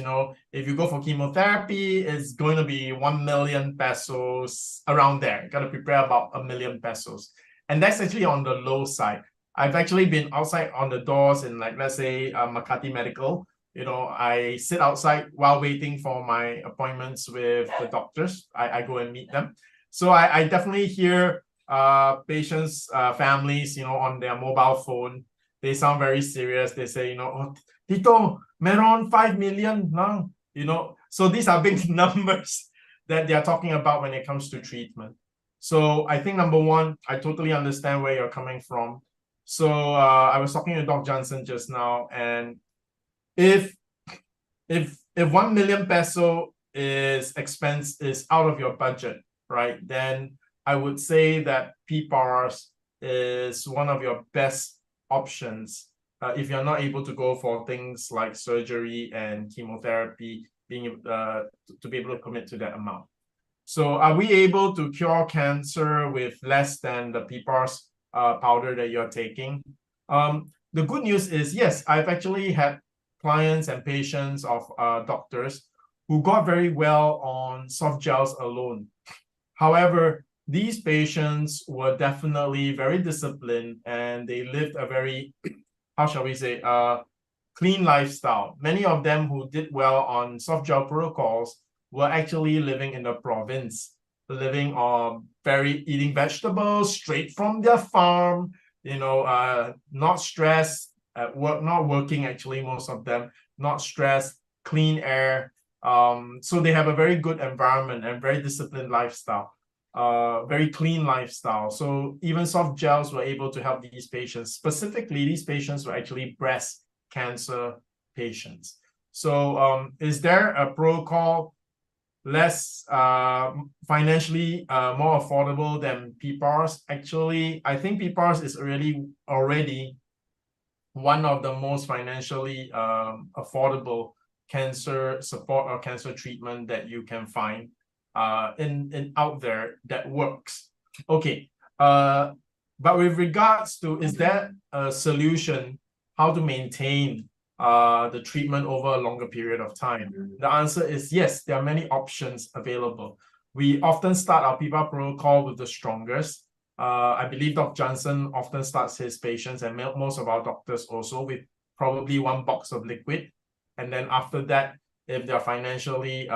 if you go for chemotherapy, it's going to be 1 million pesos, around there. You got to prepare about 1 million pesos. And that's actually on the low side. I've actually been outside on the doors in, like, let's say, Makati Medical. I sit outside while waiting for my appointments with the doctors. I go and meet them. So I definitely hear patients, families, on their mobile phone. They sound very serious. They say, oh, Tito, meron 5 million lang, So these are big numbers that they are talking about when it comes to treatment. So I think, number one, I totally understand where you're coming from. So I was talking to Dr. Jansen just now, and if 1 million peso is out of your budget, right, then I would say that PPARS is one of your best options if you're not able to go for things like surgery and chemotherapy, being to be able to commit to that amount. So are we able to cure cancer with less than the PPARS powder that you're taking? The good news is, yes, I've actually had clients and patients of doctors who got very well on soft gels alone. However, these patients were definitely very disciplined, and they lived a very, how shall we say, clean lifestyle. Many of them who did well on soft gel protocols were actually living in the province, living on eating vegetables straight from their farm, not stressed at work, not working actually, most of them, not stressed, clean air. So they have a very good environment and very disciplined lifestyle, very clean lifestyle. So even soft gels were able to help these patients. Specifically, these patients were actually breast cancer patients. So is there a protocol less financially more affordable than PPARS? Actually, I think PPARS is already one of the most financially affordable cancer support or cancer treatment that you can find in out there that works. Okay, but with regards to, is there a solution how to maintain the treatment over a longer period of time? The answer is yes, there are many options available. We often start our PPAR protocol with the strongest. I believe Dr. Jansen often starts his patients, and most of our doctors also, with probably 1 box of liquid. And then after that, if they're financially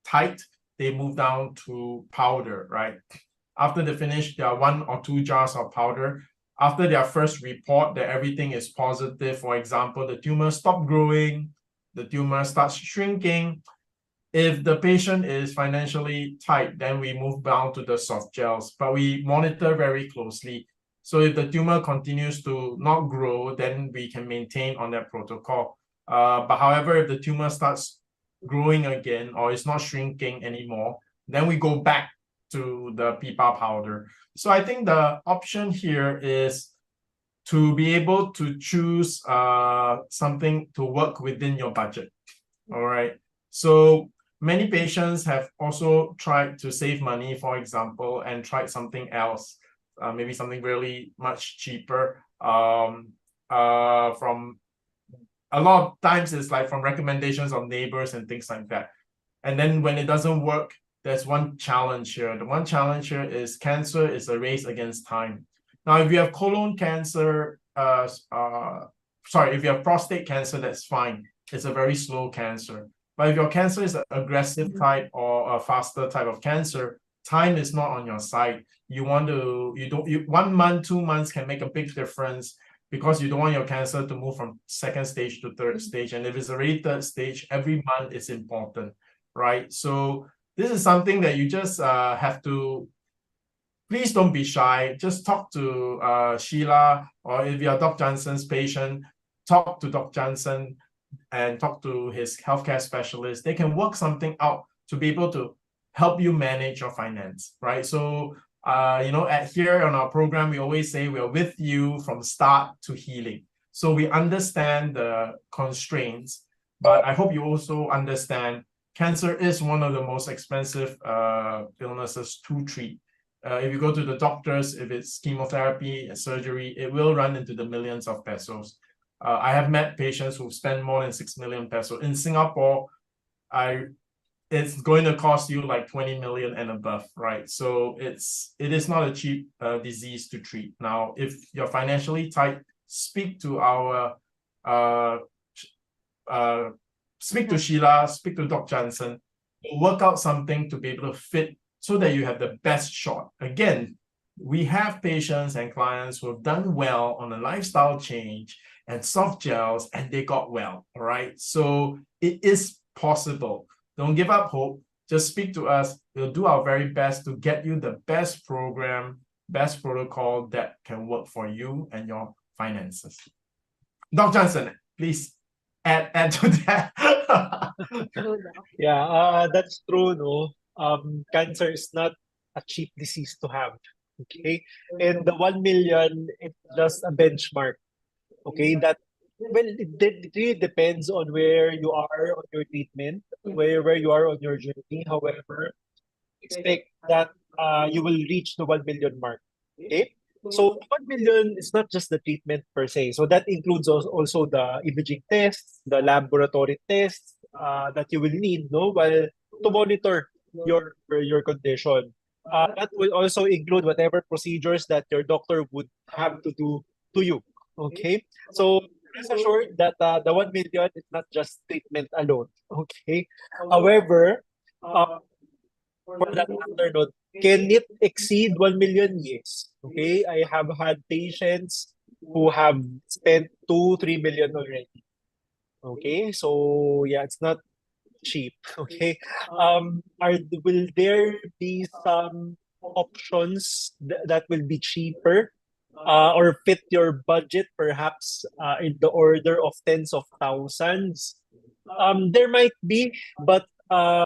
tight, they move down to powder, right? After they finish their 1 or 2 jars of powder, after their first report that everything is positive, for example, the tumor stopped growing, the tumor starts shrinking, if the patient is financially tight, then we move down to the soft gels, but we monitor very closely. So if the tumor continues to not grow, then we can maintain on that protocol. But however, if the tumor starts growing again or it's not shrinking anymore, then we go back to the PPAR powder. So I think the option here is to be able to choose something to work within your budget. All right. So many patients have also tried to save money, for example, and tried something else, maybe something really much cheaper. From a lot of times it's like from recommendations of neighbors and things like that. And then when it doesn't work, there's one challenge here. The one challenge here is cancer is a race against time. Now, if you have colon cancer, if you have prostate cancer, that's fine. It's a very slow cancer. But if your cancer is an aggressive type or a faster type of cancer, time is not on your side. 1 month, 2 months can make a big difference, because you don't want your cancer to move from 2nd stage to 3rd stage. And if it's already 3rd stage, every month is important, right? So this is something that you just have to, please don't be shy. Just talk to Sheila, or if you're Dr. Jansen's patient, talk to Dr. Jansen and talk to his healthcare specialist. They can work something out to be able to help you manage your finance, right? So Here on our program, we always say we are with you from start to healing. So we understand the constraints, but I hope you also understand cancer is one of the most expensive illnesses to treat. If you go to the doctors, if it's chemotherapy and surgery, it will run into the millions of pesos. I have met patients who spend more than 6 million pesos. In Singapore, it's going to cost you like 20 million and above, right? So it is not a cheap disease to treat. Now, if you're financially tight, speak to Sheila, speak to Dr. Jansen, work out something to be able to fit so that you have the best shot. Again, we have patients and clients who have done well on a lifestyle change and soft gels, and they got well, all right? So it is possible. Don't give up hope. Just speak to us. We'll do our very best to get you the best program, best protocol that can work for you and your finances. Dr. Johnson, please add to that. Yeah, that's true, no? Cancer is not a cheap disease to have. Okay. And the 1 million is just a benchmark. Okay, it really depends on where you are on your treatment, where you are on your journey. However, expect that you will reach the 1 million mark. Okay. So 1 million is not just the treatment per se. So that includes also the imaging tests, the laboratory tests that you will need, no, while to monitor your condition. That will also include whatever procedures that your doctor would have to do to you. Okay. So rest assured that the 1 million is not just treatment alone. Okay. However, for that matter, no, can it exceed 1 million? Yes. Okay. I have had patients who have spent 2-3 million already. Okay. So yeah, it's not cheap. Okay. Will there be some options that will be cheaper or fit your budget, perhaps in the order of tens of thousands? There might be, but I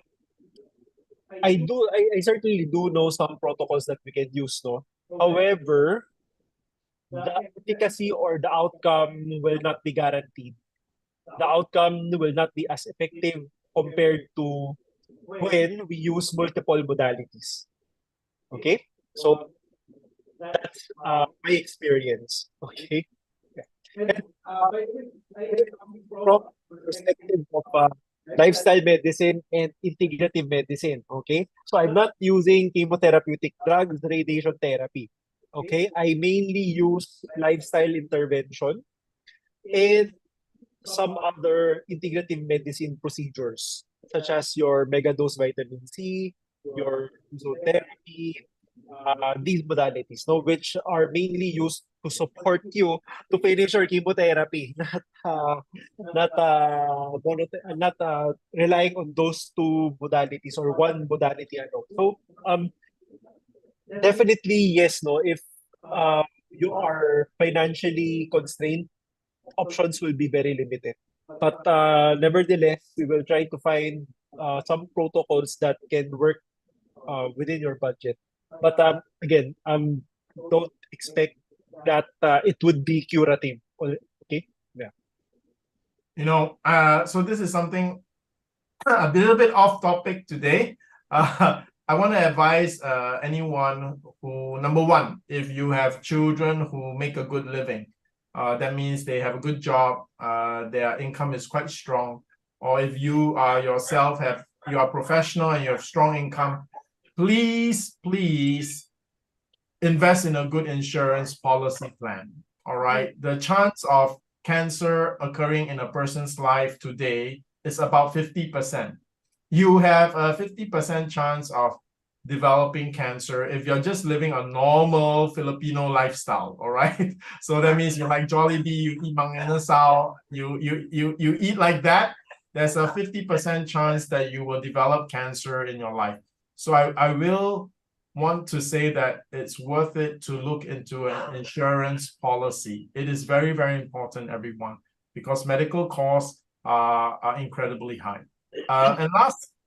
certainly do know some protocols that we can use, no? However, the efficacy or the outcome will not be guaranteed. The outcome will not be as effective compared to when we use multiple modalities. Okay? So that's my experience. Okay? And, from the perspective of lifestyle medicine and integrative medicine. Okay? So I'm not using chemotherapeutic drugs, radiation therapy. Okay? I mainly use lifestyle intervention and some other integrative medicine procedures, such as your megadose vitamin C, your therapy, these modalities, no, which are mainly used to support you to finish your chemotherapy, not relying on those two modalities or one modality alone. So definitely yes, no, if you are financially constrained, options will be very limited. But nevertheless, we will try to find some protocols that can work within your budget. But again, don't expect that it would be curative. Okay? Yeah. So this is something a little bit off topic today. I want to advise anyone who, number one, if you have children who make a good living, that means they have a good job, their income is quite strong, or if you are yourself you are professional and you have strong income, please invest in a good insurance policy plan. All right. The chance of cancer occurring in a person's life today is about 50%. You have a 50% chance of developing cancer if you're just living a normal Filipino lifestyle, all right? So that means you like Jollibee, you eat Mang Inasal, you eat like that, there's a 50% chance that you will develop cancer in your life. So I will want to say that it's worth it to look into an insurance policy. It is very, very important, everyone, because medical costs are incredibly high. And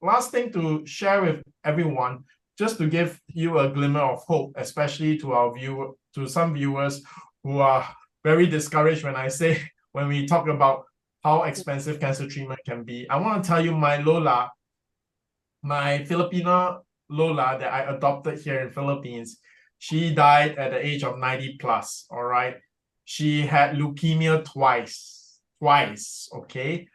last thing to share with everyone, just to give you a glimmer of hope, especially to some viewers who are very discouraged when we talk about how expensive cancer treatment can be. I want to tell you my Lola, my Filipino Lola that I adopted here in Philippines, she died at the age of 90 plus, all right? She had leukemia twice, okay?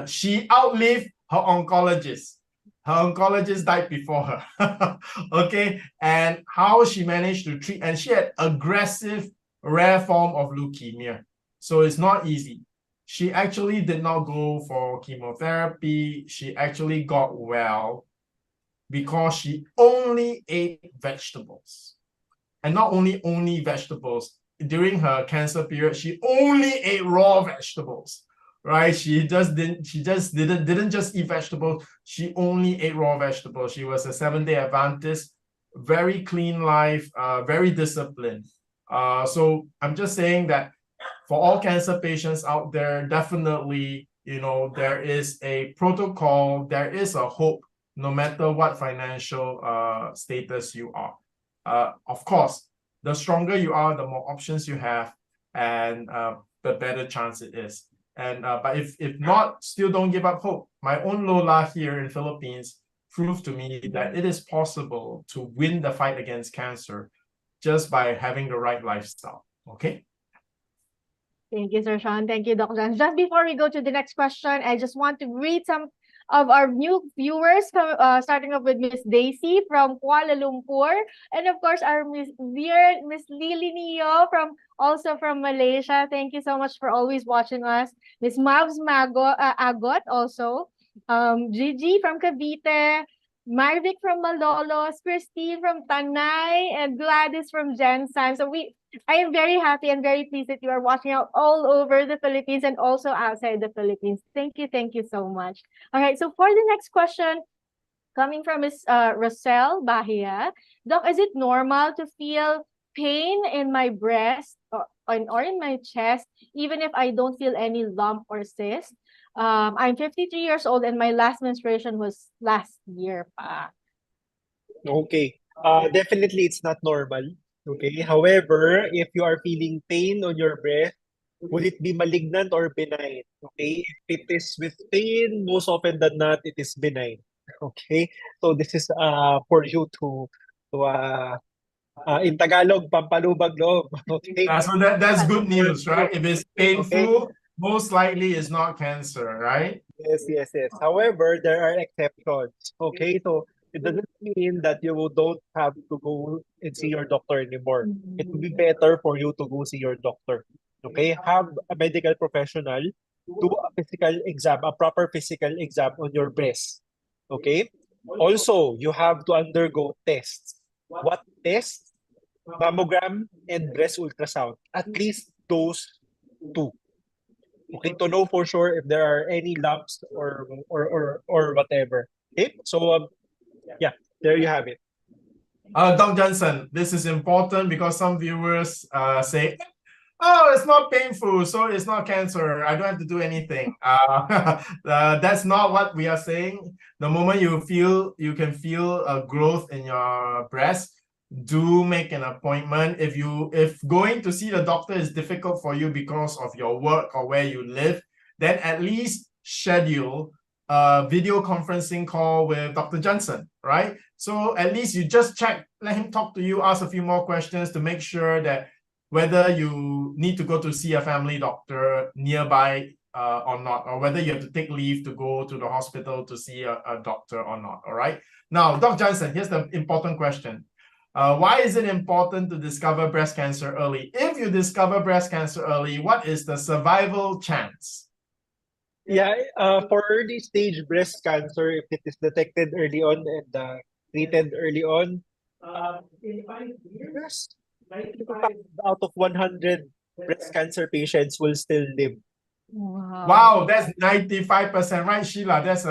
She outlived her oncologist. Her oncologist died before her, okay? And how she managed to treat, and she had aggressive, rare form of leukemia. So it's not easy. She actually did not go for chemotherapy. She actually got well because she only ate vegetables. And not only vegetables. During her cancer period, she only ate raw vegetables. Right? She didn't just eat vegetables. She only ate raw vegetables. She was a 7-day Adventist, very clean life, very disciplined. So I'm just saying that for all cancer patients out there, definitely, there is a protocol, there is a hope, no matter what financial status you are. Of course, the stronger you are, the more options you have, and the better chance it is. And but if not, still don't give up hope. My own Lola here in Philippines proved to me that it is possible to win the fight against cancer just by having the right lifestyle. Okay. Thank you, Sir Shyan. Thank you, Doc Jan. Just before we go to the next question, I just want to greet some of our new viewers, starting off with Miss Daisy from Kuala Lumpur, and of course our Miss Lily Neo also from Malaysia. Thank you so much for always watching us. Miss Mavs Agot also, Gigi from Cavite, Marvic from Malolos, Christine from Tanay, and Gladys from Jansen. So I am very happy and very pleased that you are watching out all over the Philippines and also outside the Philippines. Thank you so much. All right, so for the next question, coming from Ms. Rosel Bahia, Doc, is it normal to feel pain in my breast or in my chest, even if I don't feel any lump or cyst? I'm 53 years old and my last menstruation was last year pa. Okay. Definitely it's not normal. Okay. However, if you are feeling pain on your breast, would it be malignant or benign? Okay. If it is with pain, most often than not, it is benign. Okay. So this is for you to in Tagalog, pampalubag loob. Okay. So that's good news, right? If it's painful, Okay. most likely it's not cancer, right? Yes. However, there are exceptions. Okay, so it doesn't mean that you don't have to go and see your doctor anymore. It would be better for you to go see your doctor. Okay, have a medical professional do a physical exam, a proper physical exam on your breast. Okay. Also, you have to undergo tests. What tests? Mammogram and breast ultrasound. At least those two. Okay, to know for sure if there are any lumps or whatever. Okay, so yeah, there you have it. Dr. Jansen, this is important because some viewers say, oh, it's not painful, so it's not cancer. I don't have to do anything. That's not what we are saying. The moment you can feel a growth in your breast, do make an appointment. If going to see the doctor is difficult for you because of your work or where you live, then at least schedule a video conferencing call with Dr. Jansen, right? So at least you just check, let him talk to you, ask a few more questions to make sure that whether you need to go to see a family doctor nearby or not, or whether you have to take leave to go to the hospital to see a doctor or not, all right? Now, Dr. Jansen, here's the important question. Why is it important to discover breast cancer early? If you discover breast cancer early, what is the survival chance? Yeah, for early stage breast cancer, if it is detected early on and treated early on, in 5 years, 95 out of 100 breast cancer patients will still live. Wow, that's 95%, right, Sheila? That's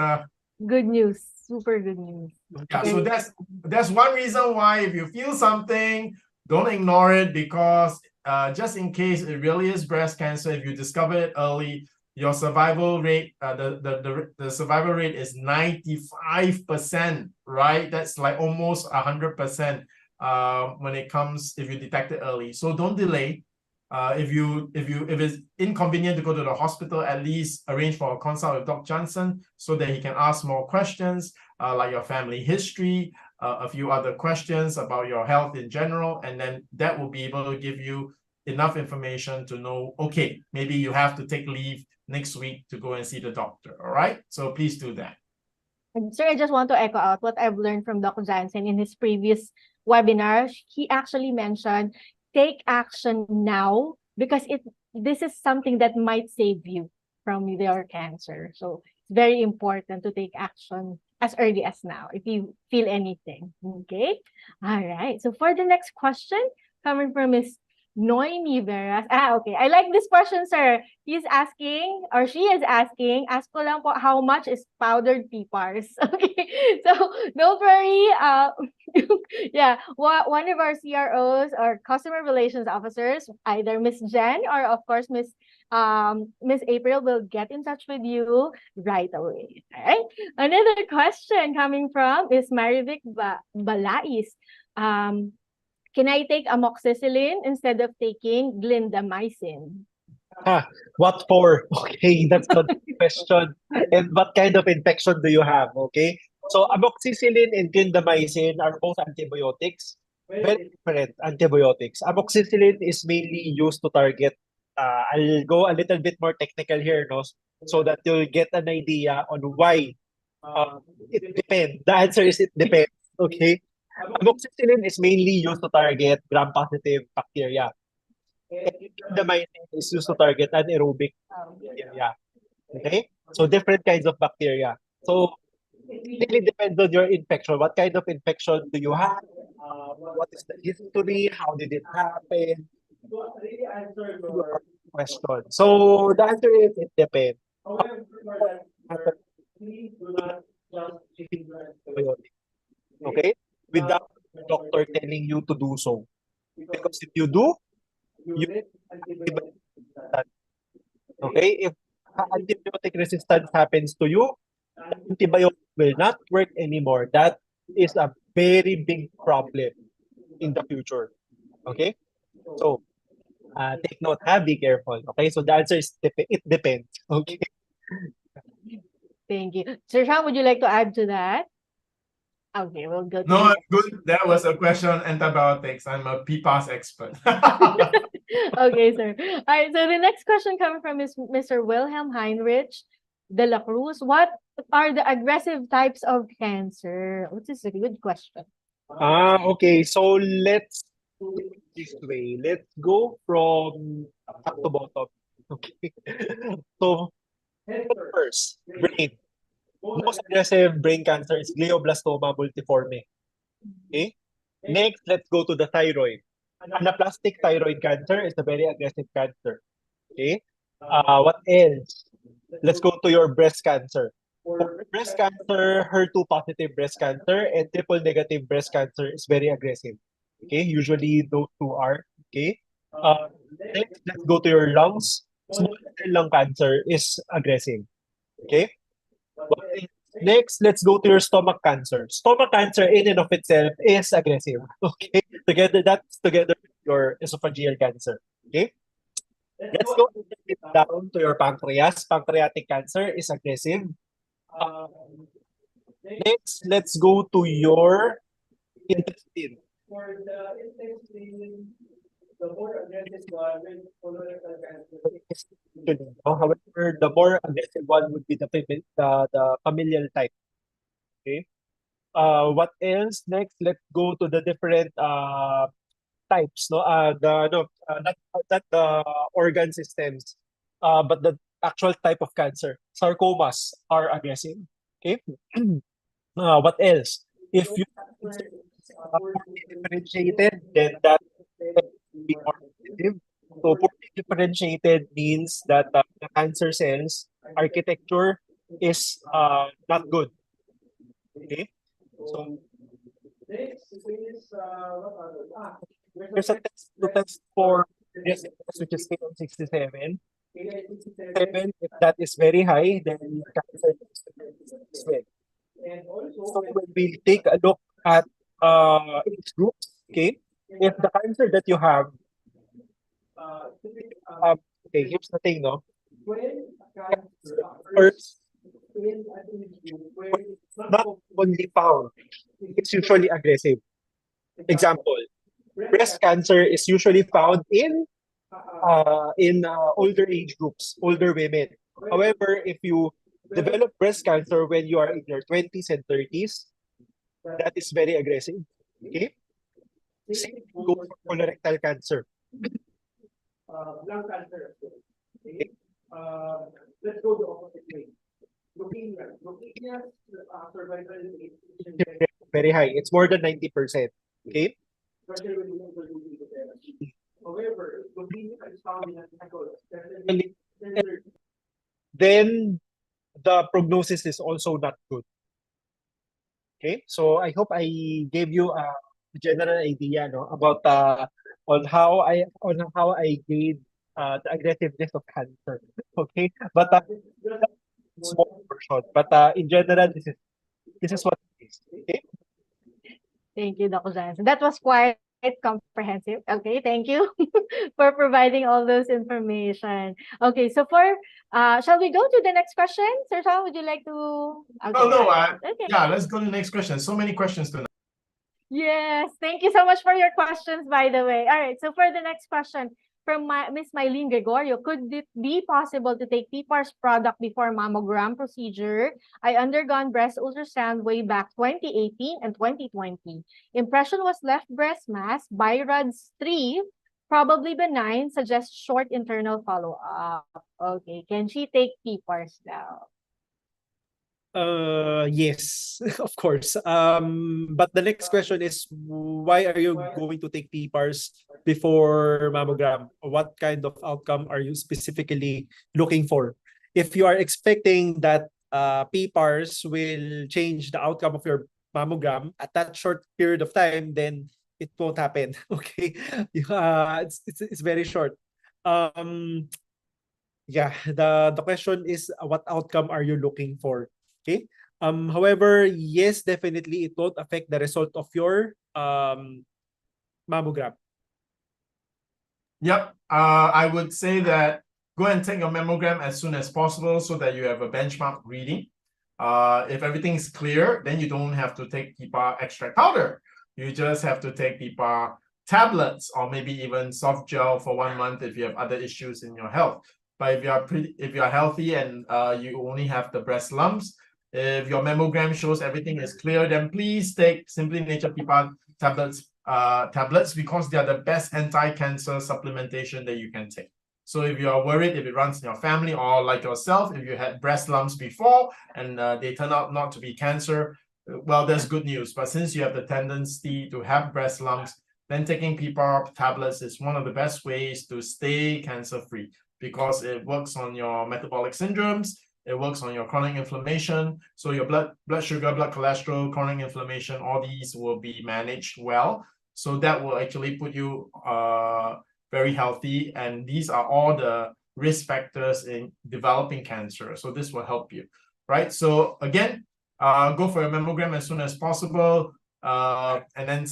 good news. Super good news. Yeah, so that's one reason why if you feel something, don't ignore it, because just in case it really is breast cancer, if you discover it early, your survival rate, the survival rate is 95%, right? That's like almost 100% when it comes, if you detect it early. So don't delay. If it's inconvenient to go to the hospital, at least arrange for a consult with Dr. Jansen so that he can ask more questions, like your family history, a few other questions about your health in general, and then that will be able to give you enough information to know, okay, maybe you have to take leave next week to go and see the doctor. All right, so please do that. And sir, I just want to echo out what I've learned from Dr. Jansen in his previous webinar. He actually mentioned take action now because this is something that might save you from your cancer. So it's very important to take action as early as now if you feel anything. Okay. All right. So for the next question, coming from Miss Noemi Veras. Okay. I like this question, sir. He's asking, or she is asking, ask ko lang po how much is powdered PPARs. Okay. So don't worry. Yeah. One of our CROs or customer relations officers, either Miss Jen or of course Miss April will get in touch with you right away. All right. Another question coming from is Marivic Balais. Can I take amoxicillin instead of taking clindamycin? What for? Okay, that's the question. And what kind of infection do you have? Okay, so amoxicillin and clindamycin are both antibiotics, very different antibiotics. Amoxicillin is mainly used to target. I'll go a little bit more technical here, no, so that you'll get an idea on why. It depends. The answer is it depends. Okay, amoxicillin is mainly used to target gram-positive bacteria. Clindamycin is used to target anaerobic bacteria. Okay? So different kinds of bacteria. So it really depends on your infection. What kind of infection do you have? What is the history? How did it happen? Your question. So the answer is it depends. Okay? Without the doctor telling you to do so. Because if you do, you okay? If antibiotic resistance happens to you, antibiotic will not work anymore. That is a very big problem in the future. Okay? So, take note, be careful. Okay? So the answer is it depends. Okay? Thank you. Sir Shang, would you like to add to that? Okay, we'll go to No, the good. That was a question on antibiotics. I'm a PFAS expert. Okay, sir. All right, so the next question coming from Mr. Wilhelm Heinrich de la Cruz. What are the aggressive types of cancer? Which is a good question. Okay. So let's do it this way. Let's go from top to bottom. Okay. So first, brain. Most aggressive brain cancer is glioblastoma multiforme. Okay. Next, let's go to the thyroid. Anaplastic thyroid cancer is a very aggressive cancer. Okay. What else? Let's go to your breast cancer. For breast cancer, HER2 positive breast cancer and triple negative breast cancer is very aggressive. Okay, usually those two are. Okay. Next, let's go to your lungs. Small cell lung cancer is aggressive. Okay. Next, let's go to your stomach cancer. Stomach cancer in and of itself is aggressive. Okay. That's together with your esophageal cancer. Okay. Let's go down to your pancreas. Pancreatic cancer is aggressive. Next, let's go to your intestine. For the intestine, the more aggressive one will colorectal cancer. However, the more aggressive one would be the familial type. Okay. What else? Next, let's go to the different types. No, not the organ systems, but the actual type of cancer. Sarcomas are aggressive. Okay. What else? If you poorly differentiated, then that will be more aggressive. So poorly differentiated means that the cancer cells architecture is not good. Okay. So next is there's a test to test for this, which is KM67. 7, if that is very high, then your cancer is as well. So when we take a look at age groups, okay, if the cancer that you have, okay, here's the thing, no? First, not only found, it's usually aggressive. Example, breast cancer is usually found in older age groups, older women. However, if you develop breast cancer when you are in your 20s and 30s, that is very aggressive. Okay? Same goes for colorectal cancer. Okay? Very high. It's more than 90%. Okay? Then the prognosis is also not good. Okay, so I hope I gave you a general idea, no, about on how I gauge the aggressiveness of cancer. Okay, but small version. But in general, this is what it is. Okay. Thank you, Dr. Jansen. That was quite comprehensive. Okay, thank you for providing all those information. Okay, so shall we go to the next question? Sir Sean, would you like to? Okay, No, okay. yeah, let's go to the next question. So many questions tonight. Yes, thank you so much for your questions, by the way. All right, so for the next question from Miss Mylene Gregorio, could it be possible to take PPAR's product before mammogram procedure? I undergone breast ultrasound way back 2018 and 2020. Impression was left breast mass, BIRADS 3, probably benign, suggests short internal follow-up. Okay, can she take PPARs now? Yes, of course. But the next question is, why are you going to take PPARs before mammogram? What kind of outcome are you specifically looking for? If you are expecting that PPARs will change the outcome of your mammogram at that short period of time, then it won't happen. Okay, it's very short. Yeah, the question is, what outcome are you looking for? Okay. However, yes, definitely it won't affect the result of your mammogram. Yep. I would say that go and take your mammogram as soon as possible so that you have a benchmark reading. If everything is clear, then you don't have to take PPAR extract powder. You just have to take PPAR tablets or maybe even soft gel for 1 month if you have other issues in your health. But if you are healthy and you only have the breast lumps, if your mammogram shows everything is clear, then please take Simply Nature PPAR tablets because they are the best anti-cancer supplementation that you can take. So if you are worried if it runs in your family or like yourself, if you had breast lumps before and they turn out not to be cancer, well, there's good news. But since you have the tendency to have breast lumps, then taking PPAR tablets is one of the best ways to stay cancer-free because it works on your metabolic syndromes, it works on your chronic inflammation. So your blood sugar, blood cholesterol, chronic inflammation, all these will be managed well. So that will actually put you very healthy. And these are all the risk factors in developing cancer. So this will help you, right? So again, go for a mammogram as soon as possible. And then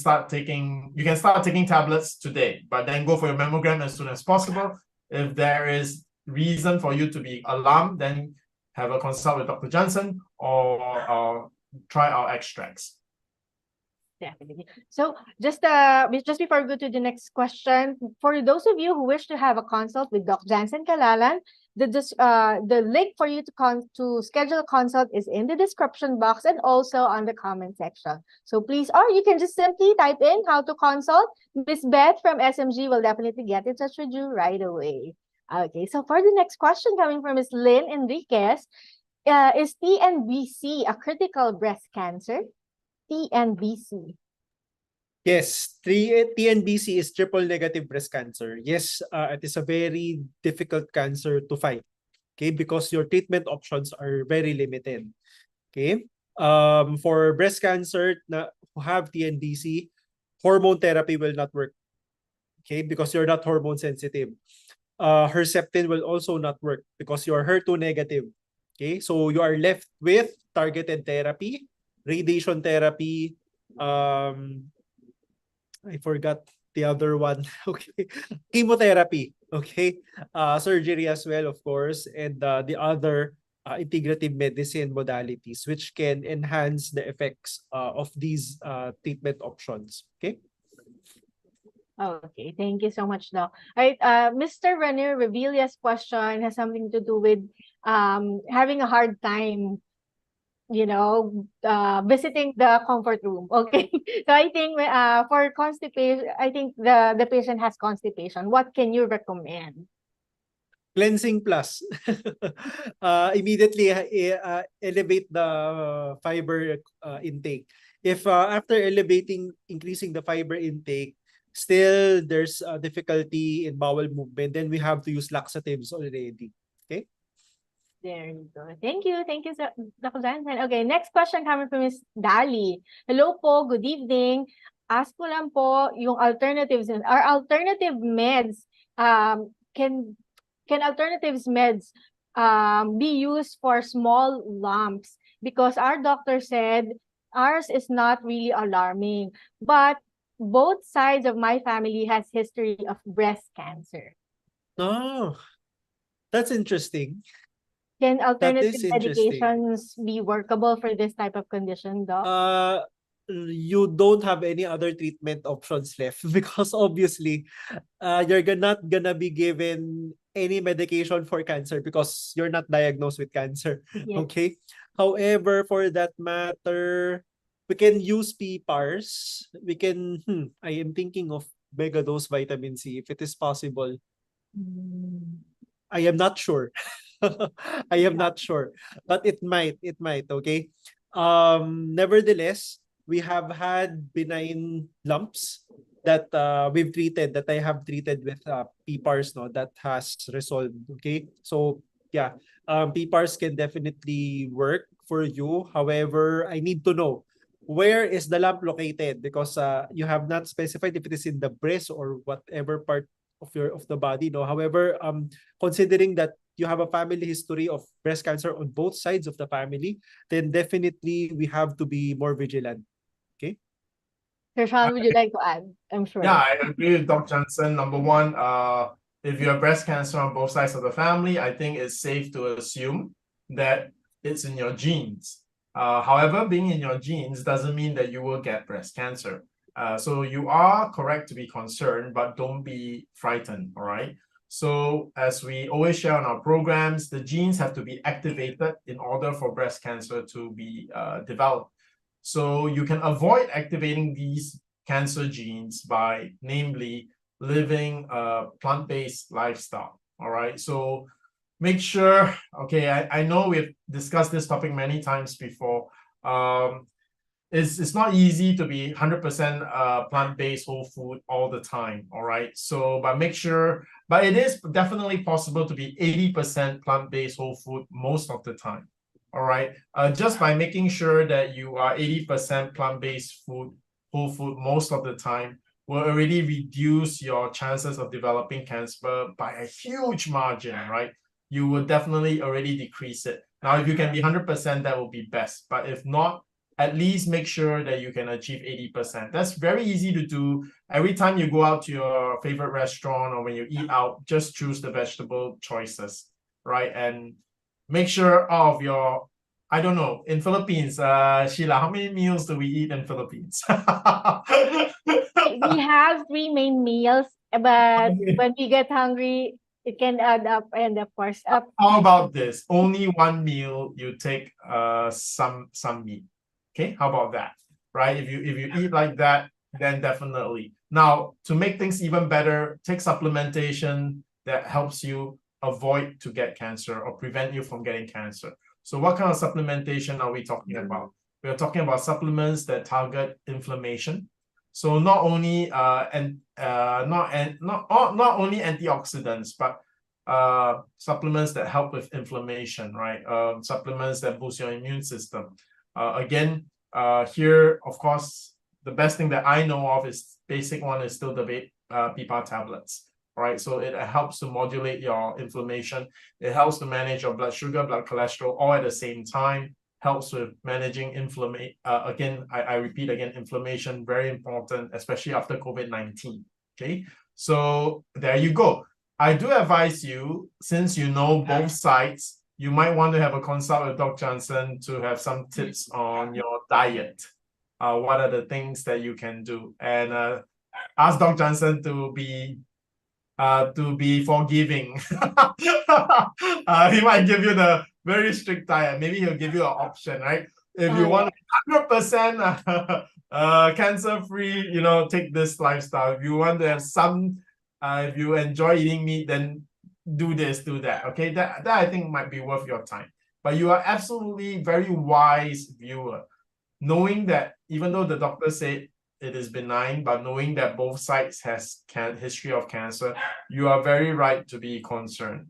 you can start taking tablets today, but then go for your mammogram as soon as possible. If there is reason for you to be alarmed, then have a consult with Dr. Jansen or try our extracts. Definitely. So just before we go to the next question, for those of you who wish to have a consult with Dr. Jansen Kalalan, the link for you to schedule a consult is in the description box and also on the comment section. So please, or you can just simply type in how to consult. Miss Beth from SMG will definitely get in touch with you right away. Okay, so for the next question coming from Ms. Lynn Enriquez, is TNBC a critical breast cancer? TNBC. Yes, TNBC is triple negative breast cancer. Yes, it is a very difficult cancer to fight. Okay, because your treatment options are very limited. Okay, for breast cancer who have TNBC, hormone therapy will not work. Okay, because you're not hormone sensitive. Herceptin will also not work because you're HER2 negative. Okay, so you are left with targeted therapy, radiation therapy, I forgot the other one. Okay, chemotherapy. Okay, surgery as well, of course, and the other integrative medicine modalities, which can enhance the effects of these treatment options. Okay. Okay, thank you so much, Doc. All right, Mr. Renier Revilla's question has something to do with having a hard time, visiting the comfort room. Okay, so I think for constipation, I think the patient has constipation. What can you recommend? Cleansing plus. Immediately elevate the fiber intake. If after increasing the fiber intake, still there's difficulty in bowel movement, then we have to use laxatives already. Okay? There you go. Thank you. Thank you, Dr. Jansen. Okay, next question coming from Ms. Dali. Hello po, good evening. Ask ko lang po yung alternatives. Are alternative meds, can alternatives meds be used for small lumps? Because our doctor said ours is not really alarming, but both sides of my family has history of breast cancer. Oh, that's interesting. Can That alternative is interesting. medications be workable for this type of condition, Doc? You don't have any other treatment options left because obviously you're not gonna be given any medication for cancer because you're not diagnosed with cancer. Yes. Okay. However, for that matter, we can use PPARs. We can, I am thinking of mega dose vitamin C if it is possible. I am not sure. I am not sure, but it might, okay? Nevertheless, we have had benign lumps that we've treated, that I have treated with PPARs, no, that has resolved, okay? So, yeah, PPARs can definitely work for you. However, I need to know where is the lump located because you have not specified if it is in the breast or whatever part of the body, no. However, considering that you have a family history of breast cancer on both sides of the family, then definitely we have to be more vigilant. Okay. Sir Sean, would you like to add? I'm sure. Yeah, I agree with Dr. Jansen. Number one, if you have breast cancer on both sides of the family, I think it's safe to assume that it's in your genes. However, being in your genes doesn't mean that you will get breast cancer. So you are correct to be concerned, but don't be frightened, all right? So as we always share on our programs, the genes have to be activated in order for breast cancer to be developed. So you can avoid activating these cancer genes by namely living a plant-based lifestyle, all right? So make sure, okay, I know we've discussed this topic many times before. It's not easy to be 100% plant-based whole food all the time, all right? So, but make sure, but it is definitely possible to be 80% plant-based whole food most of the time, all right? Just by making sure that you are 80% plant-based food, whole food most of the time, will already reduce your chances of developing cancer by a huge margin, right? You will definitely already decrease it. Now, if you can be 100%, that will be best. But if not, at least make sure that you can achieve 80%. That's very easy to do. Every time you go out to your favorite restaurant or when you eat out, just choose the vegetable choices, right? And make sure of your, I don't know, in Philippines, Sheila, how many meals do we eat in Philippines? We have 3 main meals, but when we get hungry, it can add up, and of course, up. How about this? Only one meal, you take some meat. Okay, how about that? Right? If you eat like that, then definitely. Now, to make things even better, take supplementation that helps you avoid to get cancer or prevent you from getting cancer. So what kind of supplementation are we talking about? We are talking about supplements that target inflammation. So not only not only antioxidants, but supplements that help with inflammation, right? Supplements that boost your immune system. Again, here, of course, the best thing that I know of is basic one is still the PPAR tablets. right? So it helps to modulate your inflammation. It helps to manage your blood sugar, blood cholesterol, all at the same time. Helps with managing inflammation. Again, I repeat again, inflammation, very important, especially after COVID-19. Okay, so there you go. I do advise you, since you know both sides, you might want to have a consult with Dr. Jansen to have some tips on your diet. What are the things that you can do? And ask Dr. Jansen to be forgiving. He might give you the very strict diet. Maybe he'll give you an option, right? If you want 100% cancer-free, take this lifestyle. If you want to have some, if you enjoy eating meat, then do this, do that. Okay, that I think might be worth your time. But you are absolutely very wise viewer, knowing that even though the doctor said it is benign, but knowing that both sides has history of cancer, you are very right to be concerned.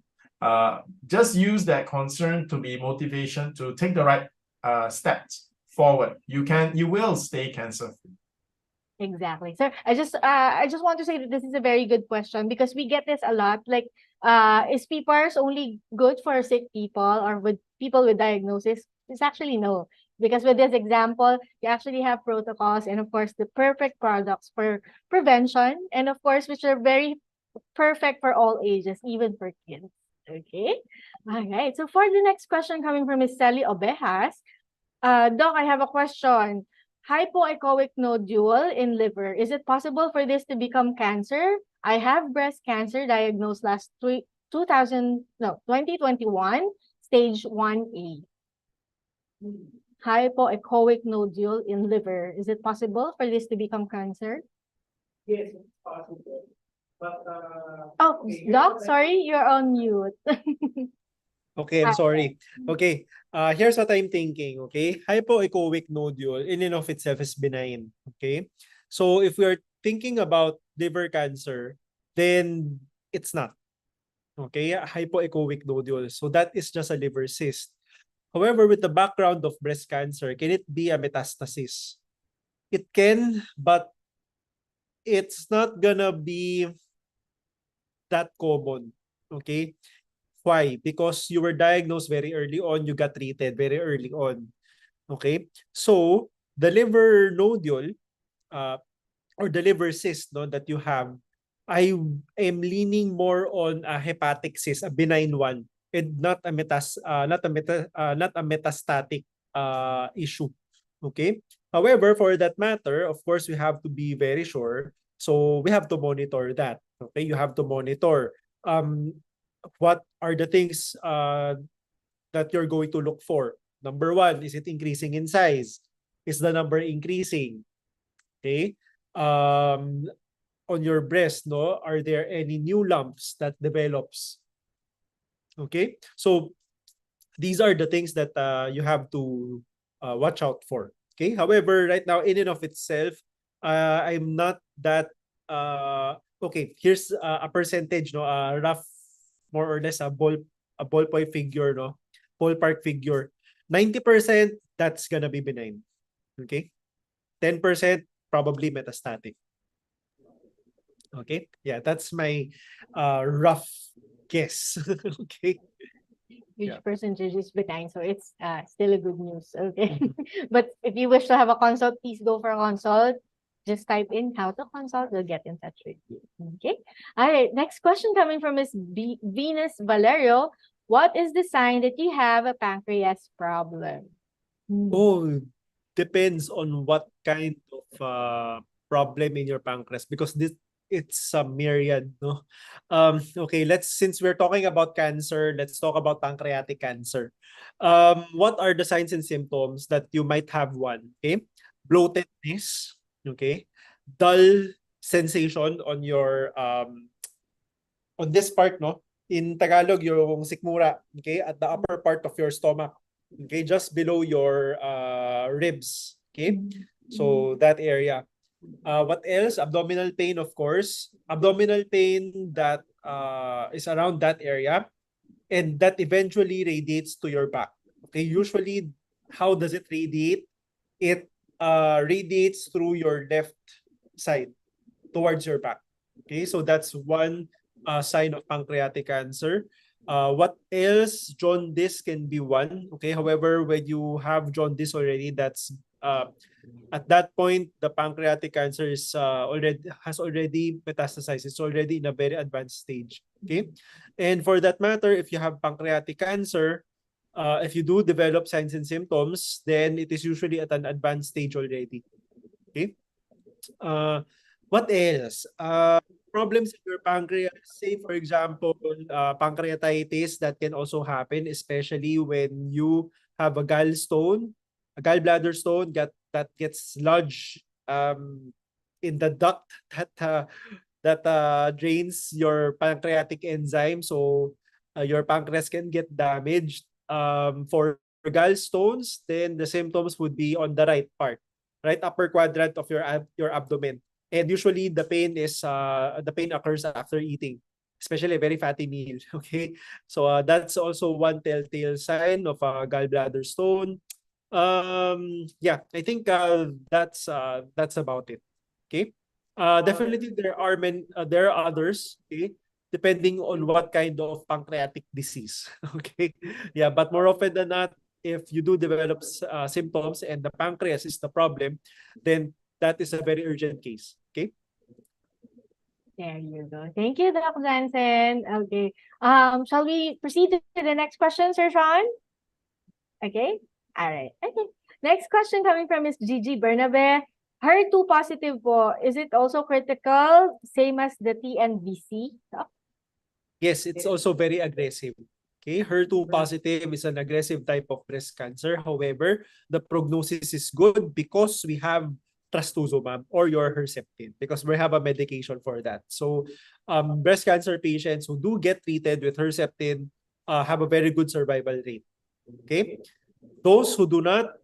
Just use that concern to be motivation to take the right steps forward. You will stay cancer free. Exactly. So I just want to say that this is a very good question because we get this a lot. Like, is PPARs only good for sick people or with people with diagnosis? It's actually no. Because with this example, you actually have protocols and of course the perfect products for prevention and of course which are very perfect for all ages, even for kids. Okay. All right. So for the next question coming from Miss Sally Obejas, Doc, I have a question. Hypoechoic nodule in liver. Is it possible for this to become cancer? I have breast cancer diagnosed last 2021, stage 1A. Hypoechoic nodule in liver. Is it possible for this to become cancer? Yes, it's possible. But, oh, Doc, sorry, you're on mute. Okay, I'm sorry. Okay, here's what I'm thinking, okay? Hypoechoic nodule in and of itself is benign, okay? So if we're thinking about liver cancer, then it's not, okay? Hypoechoic nodule. So that is just a liver cyst. However, with the background of breast cancer, can it be a metastasis? It can, but it's not gonna be that common, okay? Why? Because you were diagnosed very early on, you got treated very early on. Okay? So, the liver nodule or the liver cyst that you have, I am leaning more on a hepatic cyst, a benign one, and not a metastatic issue. Okay? However, for that matter, of course, we have to be very sure. So, we have to monitor that. Okay? You have to monitor what are the things that you're going to look for. Number one, is it increasing in size? Is the number increasing? Okay. On your breast, are there any new lumps that develops? Okay. So these are the things that you have to watch out for. Okay. However, right now, in and of itself, I'm not that okay. Here's a percentage, a rough, more or less a ballpoint figure, ballpark figure. 90% that's gonna be benign. Okay, 10% probably metastatic. Okay, yeah, that's my rough guess. Okay. Huge percentage is benign, so it's still a good news. Okay, but if you wish to have a consult, please go for a consult. Just type in how to consult, we'll get in touch with you. Okay. All right. Next question coming from Miss Venus Valerio. What is the sign that you have a pancreas problem? Oh, depends on what kind of problem in your pancreas because it's a myriad, no? Okay, since we're talking about cancer, let's talk about pancreatic cancer. What are the signs and symptoms that you might have one? Okay, bloatedness. Okay, dull sensation on your on this part, in Tagalog yung sikmura, okay, at the upper part of your stomach, okay, just below your ribs, okay, so that area. What else? Abdominal pain, of course, abdominal pain that is around that area and that eventually radiates to your back. Okay, usually how does it radiate? It radiates through your left side towards your back. Okay, so that's one sign of pancreatic cancer. What else? Jaundice can be one. Okay. However, when you have jaundice already, that's at that point the pancreatic cancer is has already metastasized. It's already in a very advanced stage. Okay. And for that matter, if you have pancreatic cancer, if you do develop signs and symptoms, then it is usually at an advanced stage already. Okay. What else? Problems in your pancreas, say for example, pancreatitis that can also happen, especially when you have a gallstone, a gallbladder stone that gets lodged in the duct that drains your pancreatic enzyme. So your pancreas can get damaged. For gallstones, then the symptoms would be on the right part, right upper quadrant of your abdomen. And usually the pain occurs after eating, especially a very fatty meal. Okay, so that's also one telltale sign of a gallbladder stone. Yeah, I think that's about it. Okay, definitely there are others. Okay, depending on what kind of pancreatic disease. Okay, yeah, but more often than not, if you do develop symptoms and the pancreas is the problem, then that is a very urgent case. Okay. There you go. Thank you, Doc Jansen. Okay. Shall we proceed to the next question, Sir Sean? Okay. All right. Okay. Next question coming from Ms. Gigi Bernabe. HER2 positive po, is it also critical, same as the TNBC? Yes, it's also very aggressive. Okay, HER2 positive is an aggressive type of breast cancer. However, the prognosis is good because we have trastuzumab or your Herceptin, because we have a medication for that. So, breast cancer patients who do get treated with Herceptin have a very good survival rate. Okay, those who do not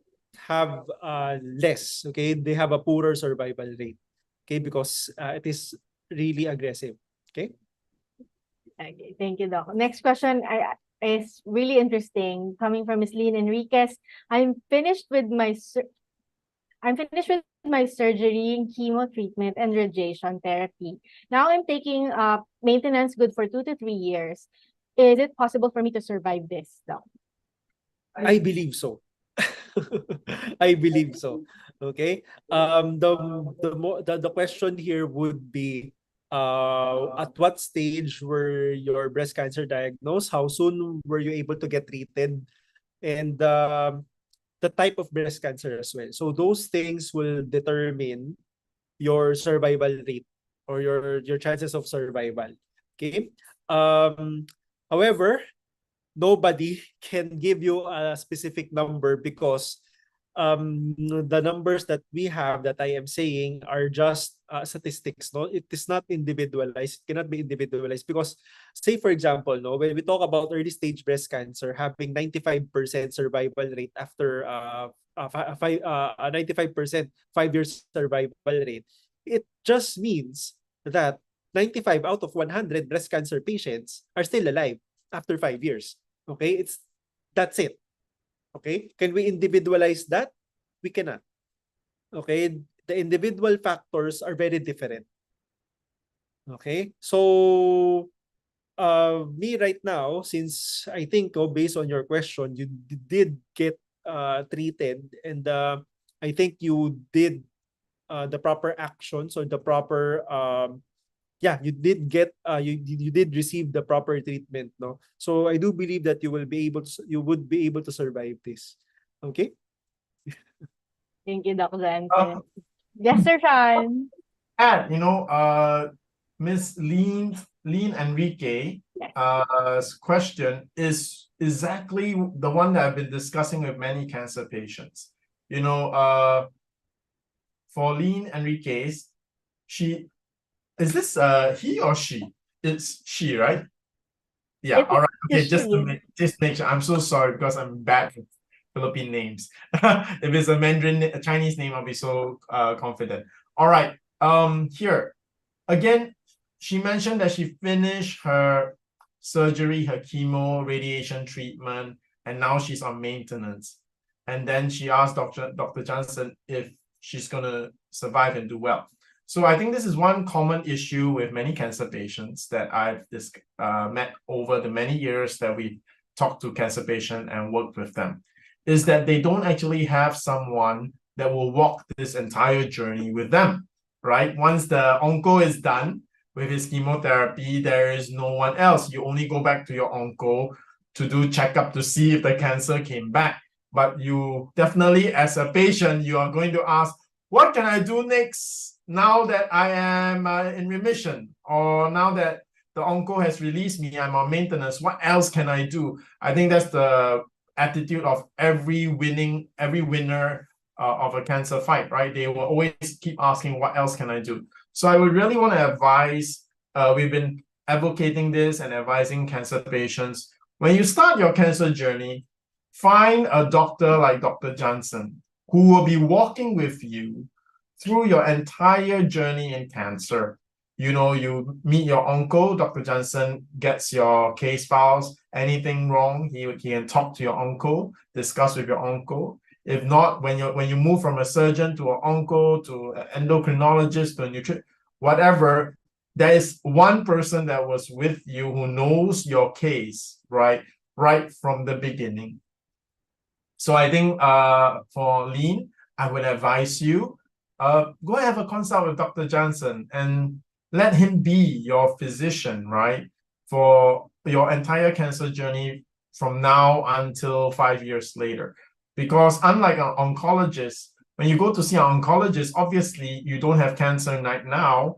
have less. Okay, they have a poorer survival rate. Okay, because it is really aggressive. Okay. Okay, thank you, Doc. Next question is really interesting, coming from Ms. Lynn Enriquez. I'm finished with my surgery, chemo treatment, and radiation therapy. Now I'm taking maintenance good for 2 to 3 years. Is it possible for me to survive this, Doc? I believe so. I believe so. Okay. The question here would be, at what stage were your breast cancer diagnosed? How soon were you able to get treated? And the type of breast cancer as well. So those things will determine your survival rate or your chances of survival. Okay. However, nobody can give you a specific number because the numbers that we have that I am saying are just statistics. No, it is not individualized. It cannot be individualized because, say for example, no, when we talk about early stage breast cancer having 95% survival rate after a 95% 5 year survival rate, it just means that 95 out of 100 breast cancer patients are still alive after 5 years. Okay, that's it. Okay, can we individualize that? We cannot. Okay, the individual factors are very different. Okay, so me right now, since I think based on your question, you did get treated, and I think you did the proper actions or the proper yeah, you did get you did receive the proper treatment, no? So I do believe that you would be able to survive this. Okay. Thank you, Doc Jansen. Yes, Sir Sean. And Miss Lean Enrique question is exactly the one that I've been discussing with many cancer patients. For Lean Enriquez, is this he or she? It's she, right? Yeah. All right. Okay. Just make sure. I'm so sorry because I'm bad with Philippine names. If it's a Chinese name, I'll be so confident. All right. Here again, she mentioned that she finished her surgery, her chemo, radiation treatment, and now she's on maintenance. And then she asked Dr. Jansen if she's gonna survive and do well. So I think this is one common issue with many cancer patients that I've met over the many years that we talked to cancer patients and worked with them, is that they don't actually have someone that will walk this entire journey with them, right? Once the onco is done with his chemotherapy, there is no one else. You only go back to your onco to do checkup to see if the cancer came back. But you definitely, as a patient, you are going to ask, what can I do next now that I am in remission? Or now that the onco has released me, I'm on maintenance, what else can I do? I think that's the attitude of every winner of a cancer fight, right? They will always keep asking, what else can I do? So I would really want to advise, we've been advocating this and advising cancer patients, when you start your cancer journey, find a doctor like Dr. Jansen, who will be walking with you through your entire journey in cancer. You know, you meet your uncle, Dr. Jansen gets your case files, anything wrong, he can talk to your uncle, discuss with your uncle. If not, when you move from a surgeon to an uncle, to an endocrinologist, to a nutrition, whatever, there is one person that was with you who knows your case, right from the beginning. So I think for Lean, I would advise you, go and have a consult with Dr. Jansen and let him be your physician, right? For your entire cancer journey from now until 5 years later. Because unlike an oncologist, when you go to see an oncologist, obviously you don't have cancer right now,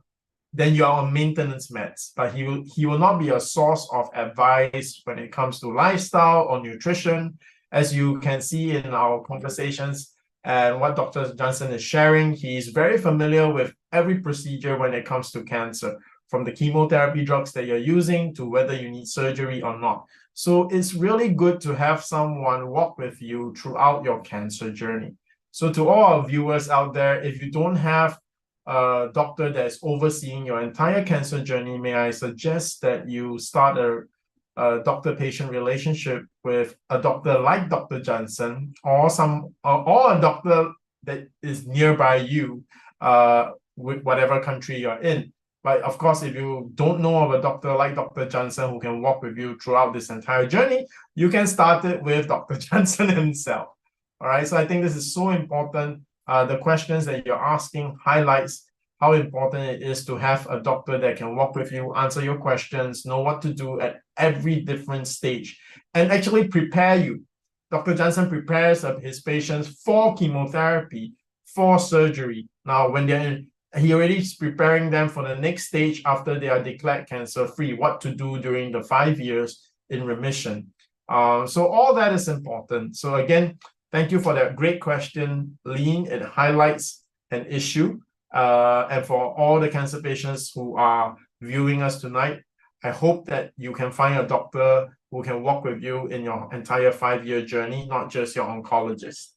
then you are on maintenance meds. But he will not be a source of advice when it comes to lifestyle or nutrition. As you can see in our conversations and what Dr. Jansen is sharing, he's very familiar with every procedure when it comes to cancer, from the chemotherapy drugs that you're using to whether you need surgery or not. So it's really good to have someone walk with you throughout your cancer journey. So to all our viewers out there, if you don't have a doctor that's overseeing your entire cancer journey, may I suggest that you start a doctor-patient relationship with a doctor like Dr. Jansen, or a doctor that is nearby you, with whatever country you're in. But of course, if you don't know of a doctor like Dr. Jansen who can walk with you throughout this entire journey, you can start it with Dr. Jansen himself. All right, so I think this is so important. The questions that you're asking highlights how important it is to have a doctor that can walk with you, answer your questions, know what to do at every different stage, and actually prepare you. Dr. Jansen prepares his patients for chemotherapy, for surgery. Now, when they're in, he already is preparing them for the next stage after they are declared cancer-free, what to do during the 5 years in remission. So all that is important. So again, thank you for that great question, Lean. It highlights an issue. And for all the cancer patients who are viewing us tonight, I hope that you can find a doctor who can walk with you in your entire 5-year journey, not just your oncologist.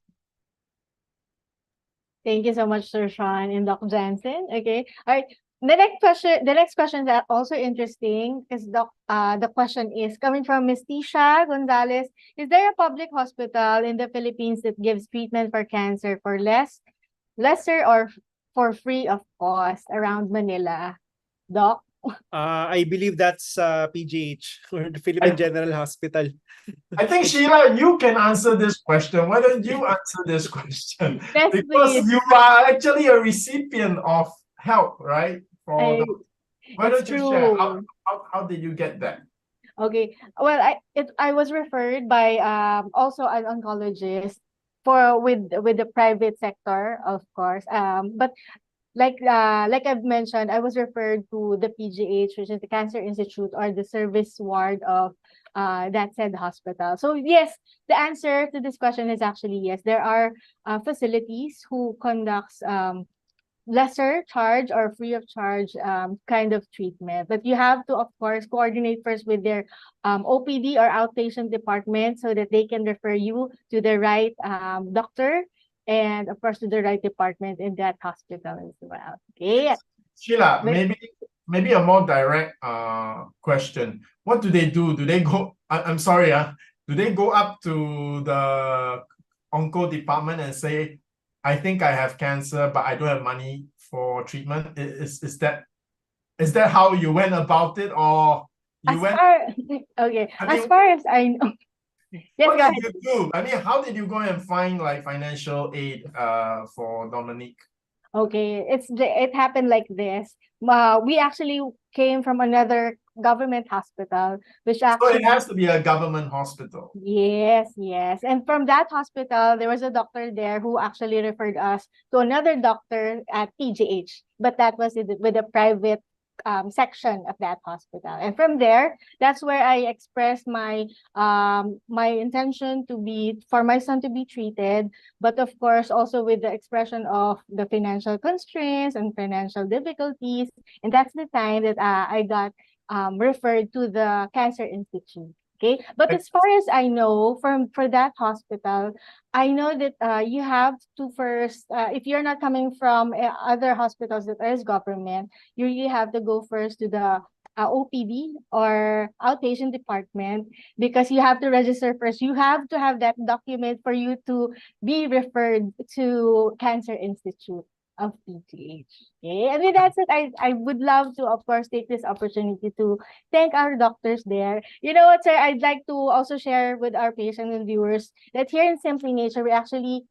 Thank you so much, Sir Sean and Doc Jansen. Okay. All right. The next question is also interesting because the question is coming from Ms. Tisha Gonzalez. Is there a public hospital in the Philippines that gives treatment for cancer for lesser or for free of cost around Manila? Doc? I believe that's PGH, or the Philippine General Hospital. I think, Sheila, you can answer this question. Why don't you answer this question? Yes, because please. you are actually a recipient of help, right? Why don't you share? How did you get that? Okay. Well, I was referred by also an oncologist with the private sector, of course. But like I've mentioned, I was referred to the PGH, which is the Cancer Institute, or the service ward of that said hospital. So yes, the answer to this question is actually yes. There are facilities who conducts lesser charge or free of charge kind of treatment, but you have to, of course, coordinate first with their OPD or outpatient department so that they can refer you to the right doctor, and of course to the right department in that hospital as well. Okay. Sheila, maybe a more direct question. What do they do? Do they go, I'm sorry, do they go up to the onco department and say, I think I have cancer, but I don't have money for treatment? Is that how you went about it, or you As went? far okay, I as mean, far as I know, yes, what go did ahead. you do? I mean, how did you go and find like financial aid for Dominique? Okay, it happened like this. We actually came from another government hospital, which So it actually has to be a government hospital. yes, yes. And from that hospital, there was a doctor there who actually referred us to another doctor at PGH, but that was with a private section of that hospital. And from there, that's where I expressed my intention to be for my son to be treated, but of course also with the expression of the financial constraints and financial difficulties. And that's the time that I got referred to the Cancer Institute. Okay, but as far as I know, for that hospital, I know that you have to first, if you're not coming from other hospitals that is government, you really have to go first to the OPD or outpatient department because you have to register first. You have to have that document for you to be referred to Cancer Institute of PGH. Okay, and with that said, I would love to, of course, take this opportunity to thank our doctors there. You know what, sir? I'd like to also share with our patients and viewers that here in Simply Nature, we actually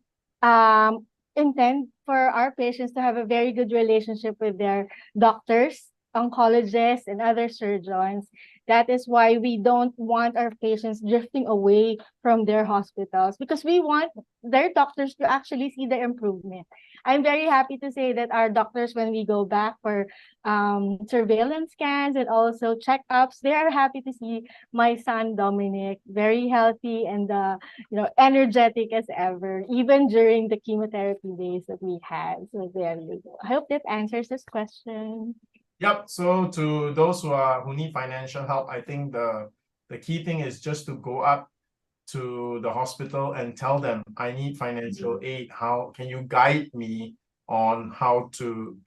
intend for our patients to have a very good relationship with their doctors, oncologists, and other surgeons. That is why we don't want our patients drifting away from their hospitals because we want their doctors to actually see the improvement. I'm very happy to say that our doctors, when we go back for surveillance scans and also checkups, they are happy to see my son Dominic very healthy and energetic as ever, even during the chemotherapy days that we had. So there you go. I hope that answers this question. Yep. So to those who need financial help, I think the key thing is just to go up to the hospital and tell them I need financial aid. How can you guide me on how to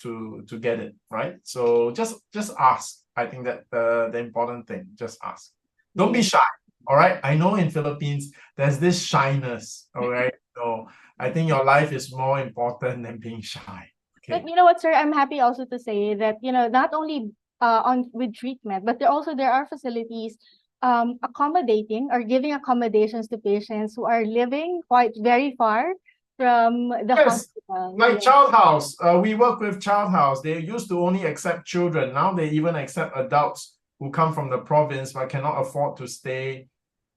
get it, right? So just ask. I think that the important thing, just ask. Don't be shy. All right. I know in Philippines there's this shyness. All right. So I think your life is more important than being shy. Okay. But you know what, sir? I'm happy also to say that, not only on with treatment, but there are facilities accommodating or giving accommodations to patients who are living quite very far from the Yes, hospital. like Yes. Child House. We work with Child House. They used to only accept children. Now they even accept adults who come from the province but cannot afford to stay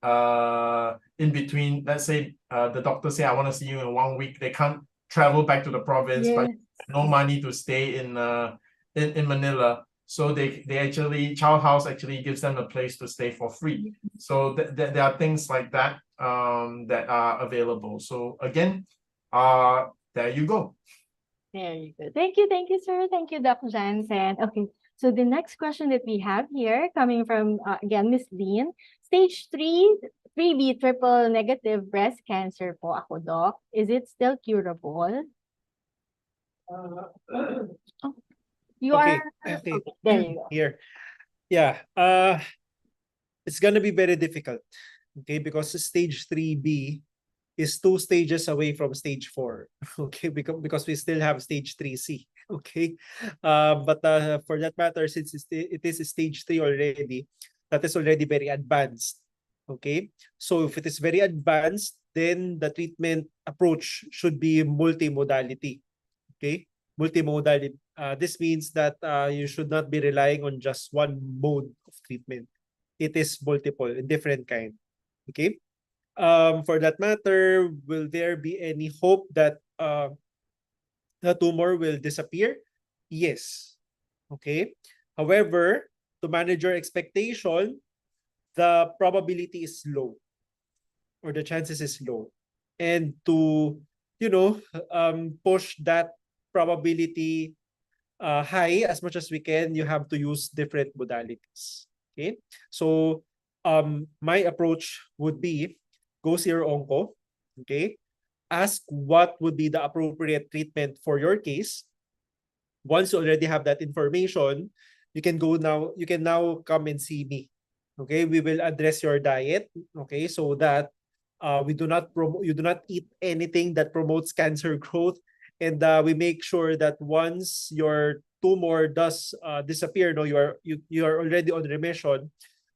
in between. Let's say the doctor say I want to see you in 1 week. They can't travel back to the province, but no money to stay in Manila. So they actually Child House actually gives them a place to stay for free. So there are things like that that are available. So again, there you go. There you go. Thank you, sir. Thank you, Dr. Jansen. Okay, so the next question that we have here coming from again Miss Dean, stage 3B triple negative breast cancer po ako, doc. Is it still curable? You Okay, are okay. there you go. Here. Yeah. It's gonna be very difficult. Okay, because stage 3B is 2 stages away from stage 4. Okay, because we still have stage 3C. Okay. But for that matter, since it is stage 3 already, that is already very advanced. Okay. So if it is very advanced, then the treatment approach should be multimodality. Okay. Multimodal. This means that you should not be relying on just one mode of treatment. It is multiple, different kind. Okay. For that matter, will there be any hope that the tumor will disappear? Yes. Okay. However, to manage your expectation, the probability is low, or the chances is low. And to, push that probability high as much as we can, you have to use different modalities. Okay. So my approach would be go see your onco. Okay. Ask what would be the appropriate treatment for your case. Once you already have that information, you can now come and see me. Okay, we will address your diet. Okay, so that you do not eat anything that promotes cancer growth, and we make sure that once your tumor does disappear, no, you are already on remission,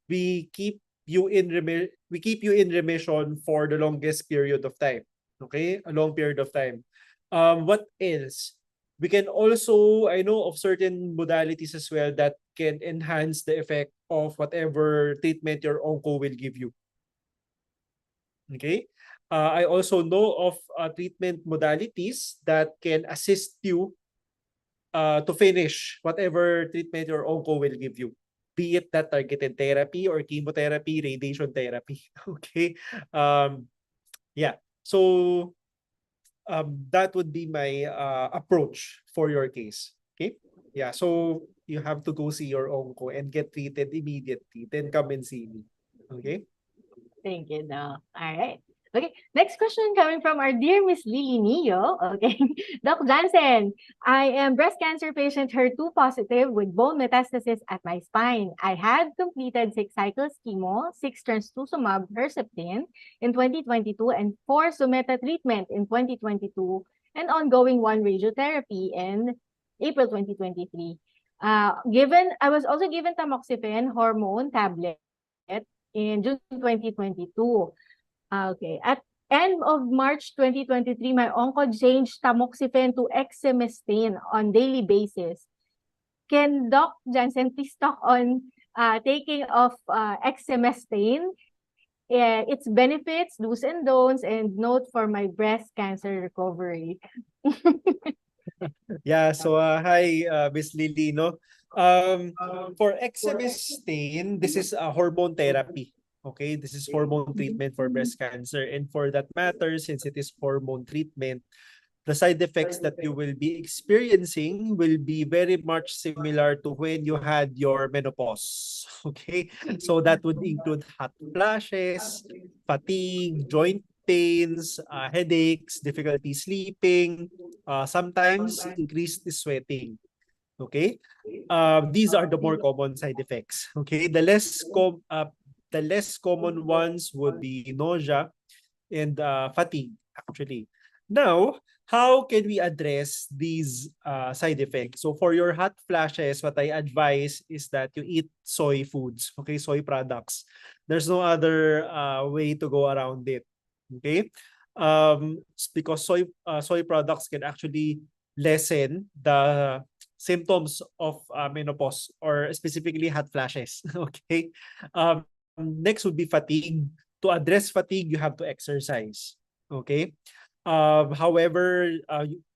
we keep we keep you in remission for the longest period of time. Okay, a long period of time. What else? We can also, I know of certain modalities as well that can enhance the effect of whatever treatment your onco will give you. Okay. I also know of treatment modalities that can assist you to finish whatever treatment your onco will give you. Be it that targeted therapy or chemotherapy, radiation therapy. Okay. Yeah. So that would be my approach for your case. Okay. Yeah. So you have to go see your onco and get treated immediately. Then come and see me. Okay. Thank you, Doc. All right. Okay, next question coming from our dear Miss Lily Neo. Okay, Doc Jansen, I am breast cancer patient HER2 positive with bone metastasis at my spine. I had completed 6 cycles chemo, 6 trastuzumab Herceptin in 2022, and 4 Sumeta treatment in 2022, and ongoing 1 radiotherapy in April 2023. I was also given tamoxifen hormone tablet in June 2022. Okay. At end of March 2023, my onco changed tamoxifen to exemestane on daily basis. Can Doc Jansen please talk on taking of exemestane, its benefits, do's and don'ts, and note for my breast cancer recovery? Yeah, so hi, Miss Lily, no? For exemestane, this is a hormone therapy. Okay, this is hormone treatment for breast cancer. And for that matter, since it is hormone treatment, the side effects that you will be experiencing will be very much similar to when you had your menopause. Okay, so that would include hot flashes, fatigue, joint pains, headaches, difficulty sleeping, sometimes increased sweating. Okay, these are the more common side effects. Okay, the less common ones would be nausea and fatigue, actually. Now, how can we address these side effects? So for your hot flashes, what I advise is that you eat soy foods, okay, soy products. There's no other way to go around it, okay? Because soy products can actually lessen the symptoms of menopause or specifically hot flashes, okay? Next would be fatigue. To address fatigue, you have to exercise. Okay. However,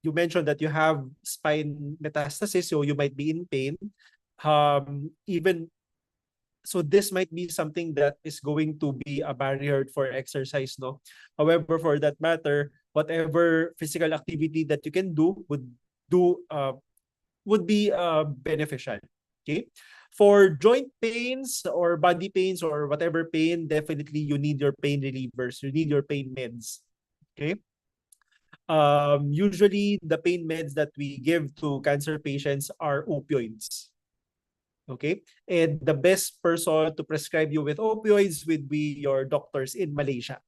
you mentioned that you have spine metastasis, so you might be in pain. Even so, this might be something that is going to be a barrier for exercise, no? However, for that matter, whatever physical activity that you can do would be beneficial. Okay. For joint pains or body pains or whatever pain, definitely you need your pain relievers. You need your pain meds. Okay. Usually the pain meds that we give to cancer patients are opioids. Okay. And the best person to prescribe you with opioids would be your doctors in Malaysia.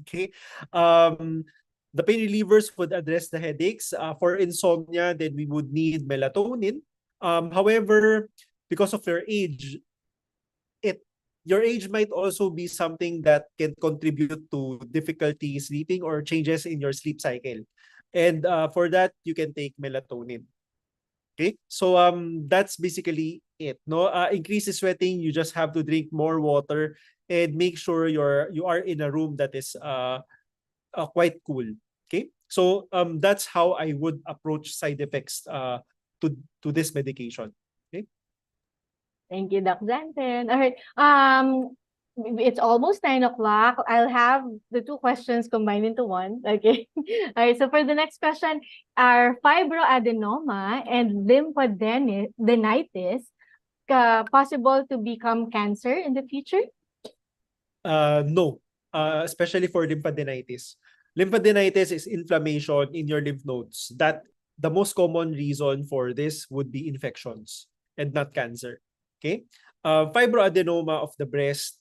Okay. The pain relievers would address the headaches. For insomnia, then we would need melatonin. However, because of your age, your age might also be something that can contribute to difficulty sleeping or changes in your sleep cycle. And for that, you can take melatonin. Okay, so that's basically it. No, increase sweating. You just have to drink more water and make sure you are in a room that is quite cool. Okay, so that's how I would approach side effects to this medication. Okay. Thank you, Doc Jansen. All right. It's almost 9 o'clock. I'll have the 2 questions combined into one. Okay. All right. So for the next question, are fibroadenoma and lymphadenitis possible to become cancer in the future? No, especially for lymphadenitis. Lymphadenitis is inflammation in your lymph nodes. That the most common reason for this would be infections and not cancer. Okay. Fibroadenoma of the breast,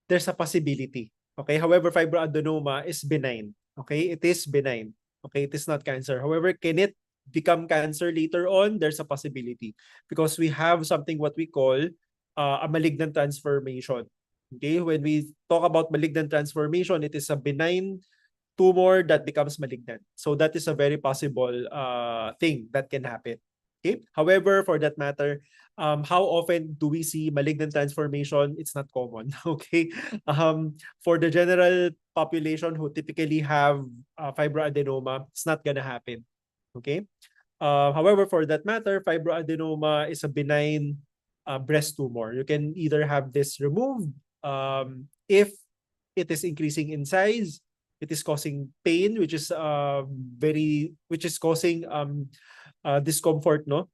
there's a possibility. Okay. However, fibroadenoma is benign. Okay. It is benign. Okay, it is not cancer. However, can it become cancer later on? There's a possibility because we have something what we call a malignant transformation. Okay, when we talk about malignant transformation, it is a benign tumor that becomes malignant. So that is a very possible thing that can happen. Okay. However, for that matter, how often do we see malignant transformation? It's not common. Okay. For the general population who typically have fibroadenoma, it's not gonna happen. Okay. However, for that matter, fibroadenoma is a benign breast tumor. You can either have this removed if it is increasing in size, it is causing pain, which is which is causing discomfort, no,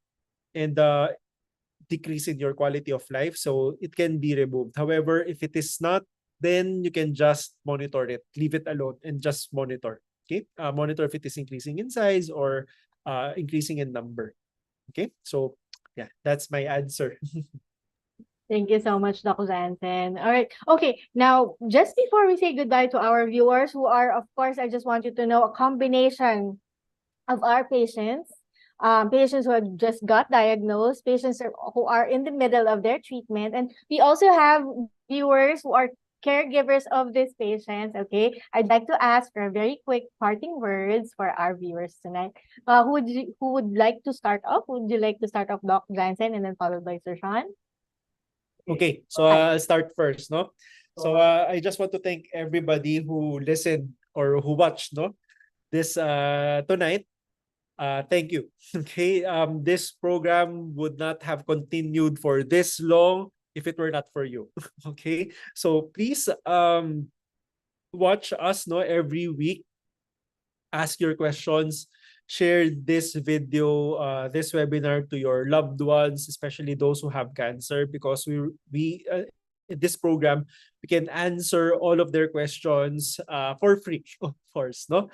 and decrease in your quality of life. So it can be removed. However, if it is not, then you can just monitor it, leave it alone, and just monitor. Okay, monitor if it is increasing in size or increasing in number. Okay, so yeah, that's my answer. Thank you so much, Doc Jansen. All right. Okay. Now, just before we say goodbye to our viewers who are, of course, I just want you to know a combination of our patients, patients who have just got diagnosed, who are in the middle of their treatment. And we also have viewers who are caregivers of these patients. Okay. I'd like to ask for a very quick parting words for our viewers tonight. Who would like to start off? Would you like to start off, Doc Jansen, and then followed by Sir Sean? Okay, so I'll start first, no? So I just want to thank everybody who listened or who watched, no, this tonight. Thank you. Okay, this program would not have continued for this long if it were not for you. Okay, so please watch us, no, every week. Ask your questions, share this video, this webinar to your loved ones, especially those who have cancer, because in this program we can answer all of their questions for free, of course, no.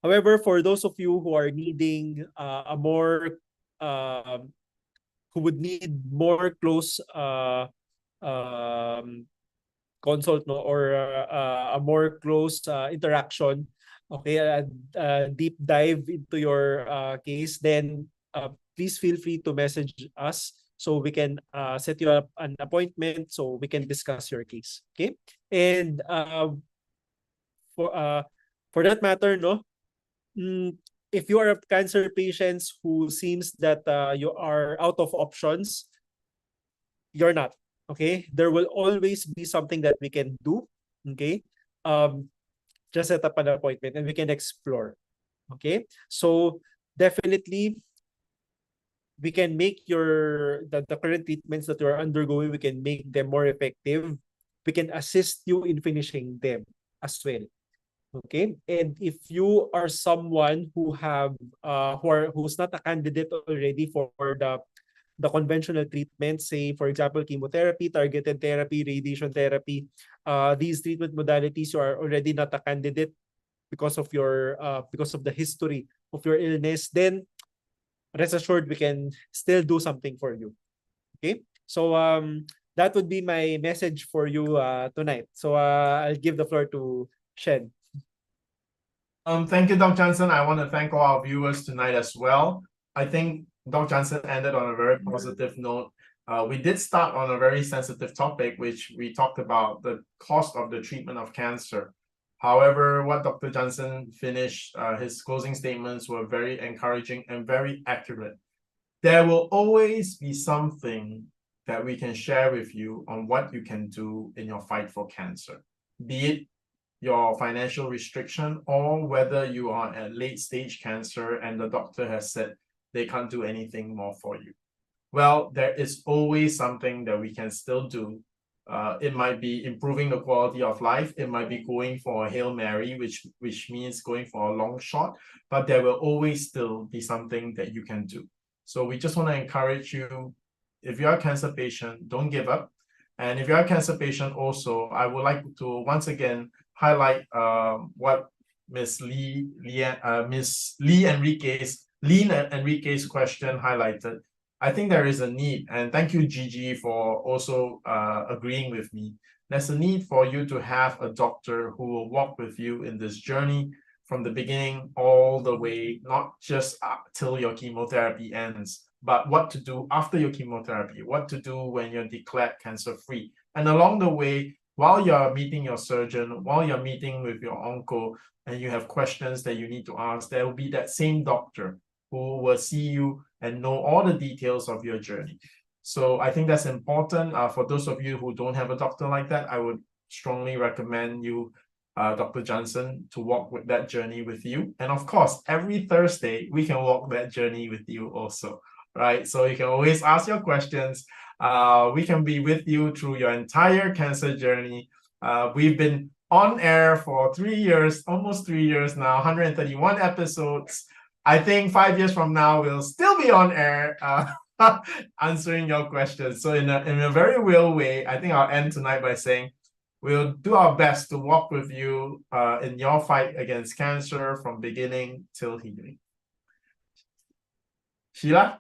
However, for those of you who are needing a more who would need more close consult, no, or a more close interaction, okay, deep dive into your case, then please feel free to message us so we can set you up an appointment so we can discuss your case. Okay, and for uh, for that matter, no, if you are a cancer patients who seems that you are out of options, you're not. Okay, there will always be something that we can do. Okay, just set up an appointment and we can explore. Okay, so definitely we can make the current treatments that you are undergoing, we can make them more effective. We can assist you in finishing them as well. Okay, and if you are someone who have who's not a candidate already for the conventional treatment, say for example chemotherapy, targeted therapy, radiation therapy, these treatment modalities, you are already not a candidate because of the history of your illness, then rest assured we can still do something for you. Okay, so that would be my message for you tonight. So I'll give the floor to Shen. Thank you, Dr. Jansen. I want to thank all our viewers tonight as well. I think Dr. Jansen ended on a very positive note. We did start on a very sensitive topic, which we talked about the cost of the treatment of cancer. However, what Dr. Jansen finished, his closing statements were very encouraging and very accurate. There will always be something that we can share with you on what you can do in your fight for cancer, be it your financial restriction or whether you are at late stage cancer and the doctor has said they can't do anything more for you. Well, there is always something that we can still do. It might be improving the quality of life. It might be going for a Hail Mary, which means going for a long shot, but there will always still be something that you can do. So we just want to encourage you, if you're a cancer patient, don't give up. And if you're a cancer patient also, I would like to once again highlight what Miss Lee Enrique's question highlighted. I think there is a need, and thank you, Gigi, for also agreeing with me. There's a need for you to have a doctor who will walk with you in this journey, from the beginning all the way, not just till your chemotherapy ends, but what to do after your chemotherapy, what to do when you're declared cancer-free. And along the way, while you're meeting your surgeon, while you're meeting with your onco, and you have questions that you need to ask, there will be that same doctor who will see you and know all the details of your journey. So I think that's important. For those of you who don't have a doctor like that, I would strongly recommend you, Dr. Jansen, to walk with that journey with you. And of course, every Thursday, we can walk that journey with you also, right? So you can always ask your questions. We can be with you through your entire cancer journey. We've been on air for 3 years, almost 3 years now, 131 episodes. I think 5 years from now, we'll still be on air answering your questions. So in a very real way, I think I'll end tonight by saying we'll do our best to walk with you in your fight against cancer from beginning till healing. Sheila?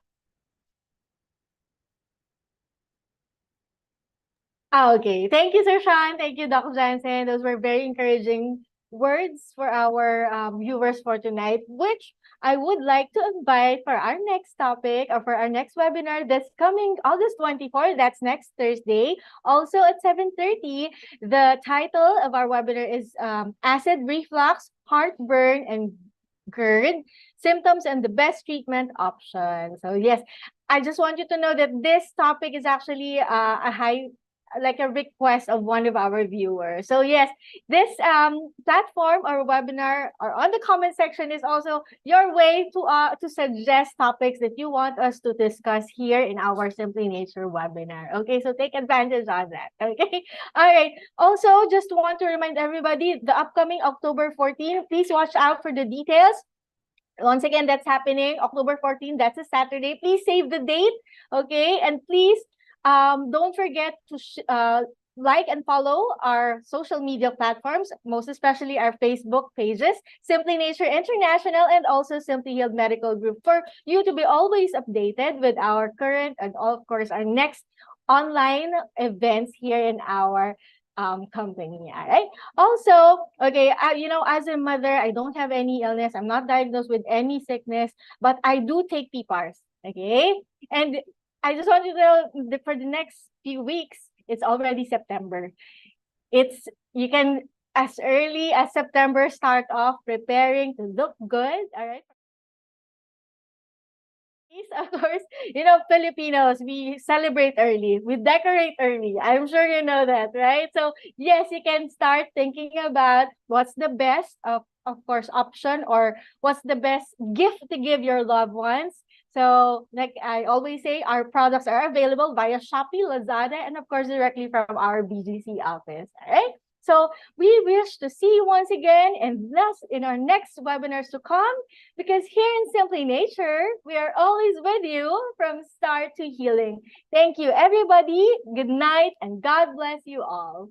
Okay. Thank you, Sir Sean. Thank you, Doc Jansen. Those were very encouraging words for our viewers for tonight, which I would like to invite for our next topic or for our next webinar that's coming August 24. That's next Thursday. Also at 7:30, the title of our webinar is Acid Reflux, Heartburn, and GERD, Symptoms and the Best Treatment Option. So yes, I just want you to know that this topic is actually a request of one of our viewers. So yes, this platform or webinar or on the comment section is also your way to suggest topics that you want us to discuss here in our Simply Nature webinar. Okay, so take advantage of that. Okay, all right. Also, just want to remind everybody the upcoming October 14. Please watch out for the details. Once again, that's happening October 14. That's a Saturday. Please save the date. Okay, and please don't forget to like and follow our social media platforms, most especially our Facebook pages, Simply Nature International and also Simply Healed Medical Group, for you to be always updated with our current and of course our next online events here in our company. All right. Also, okay, as a mother, I don't have any illness. I'm not diagnosed with any sickness, but I do take PPARs. Okay, and I just want you to know that for the next few weeks, it's already September. You can, as early as September, start off preparing to look good. All right. Of course, Filipinos, we celebrate early, we decorate early. I'm sure you know that, right? So yes, you can start thinking about what's the best of course option, or what's the best gift to give your loved ones. So like I always say, our products are available via Shopee, Lazada, and of course directly from our BGC office. All right. So we wish to see you once again and thus in our next webinars to come, because here in Simply Nature, we are always with you from start to healing. Thank you, everybody. Good night and God bless you all.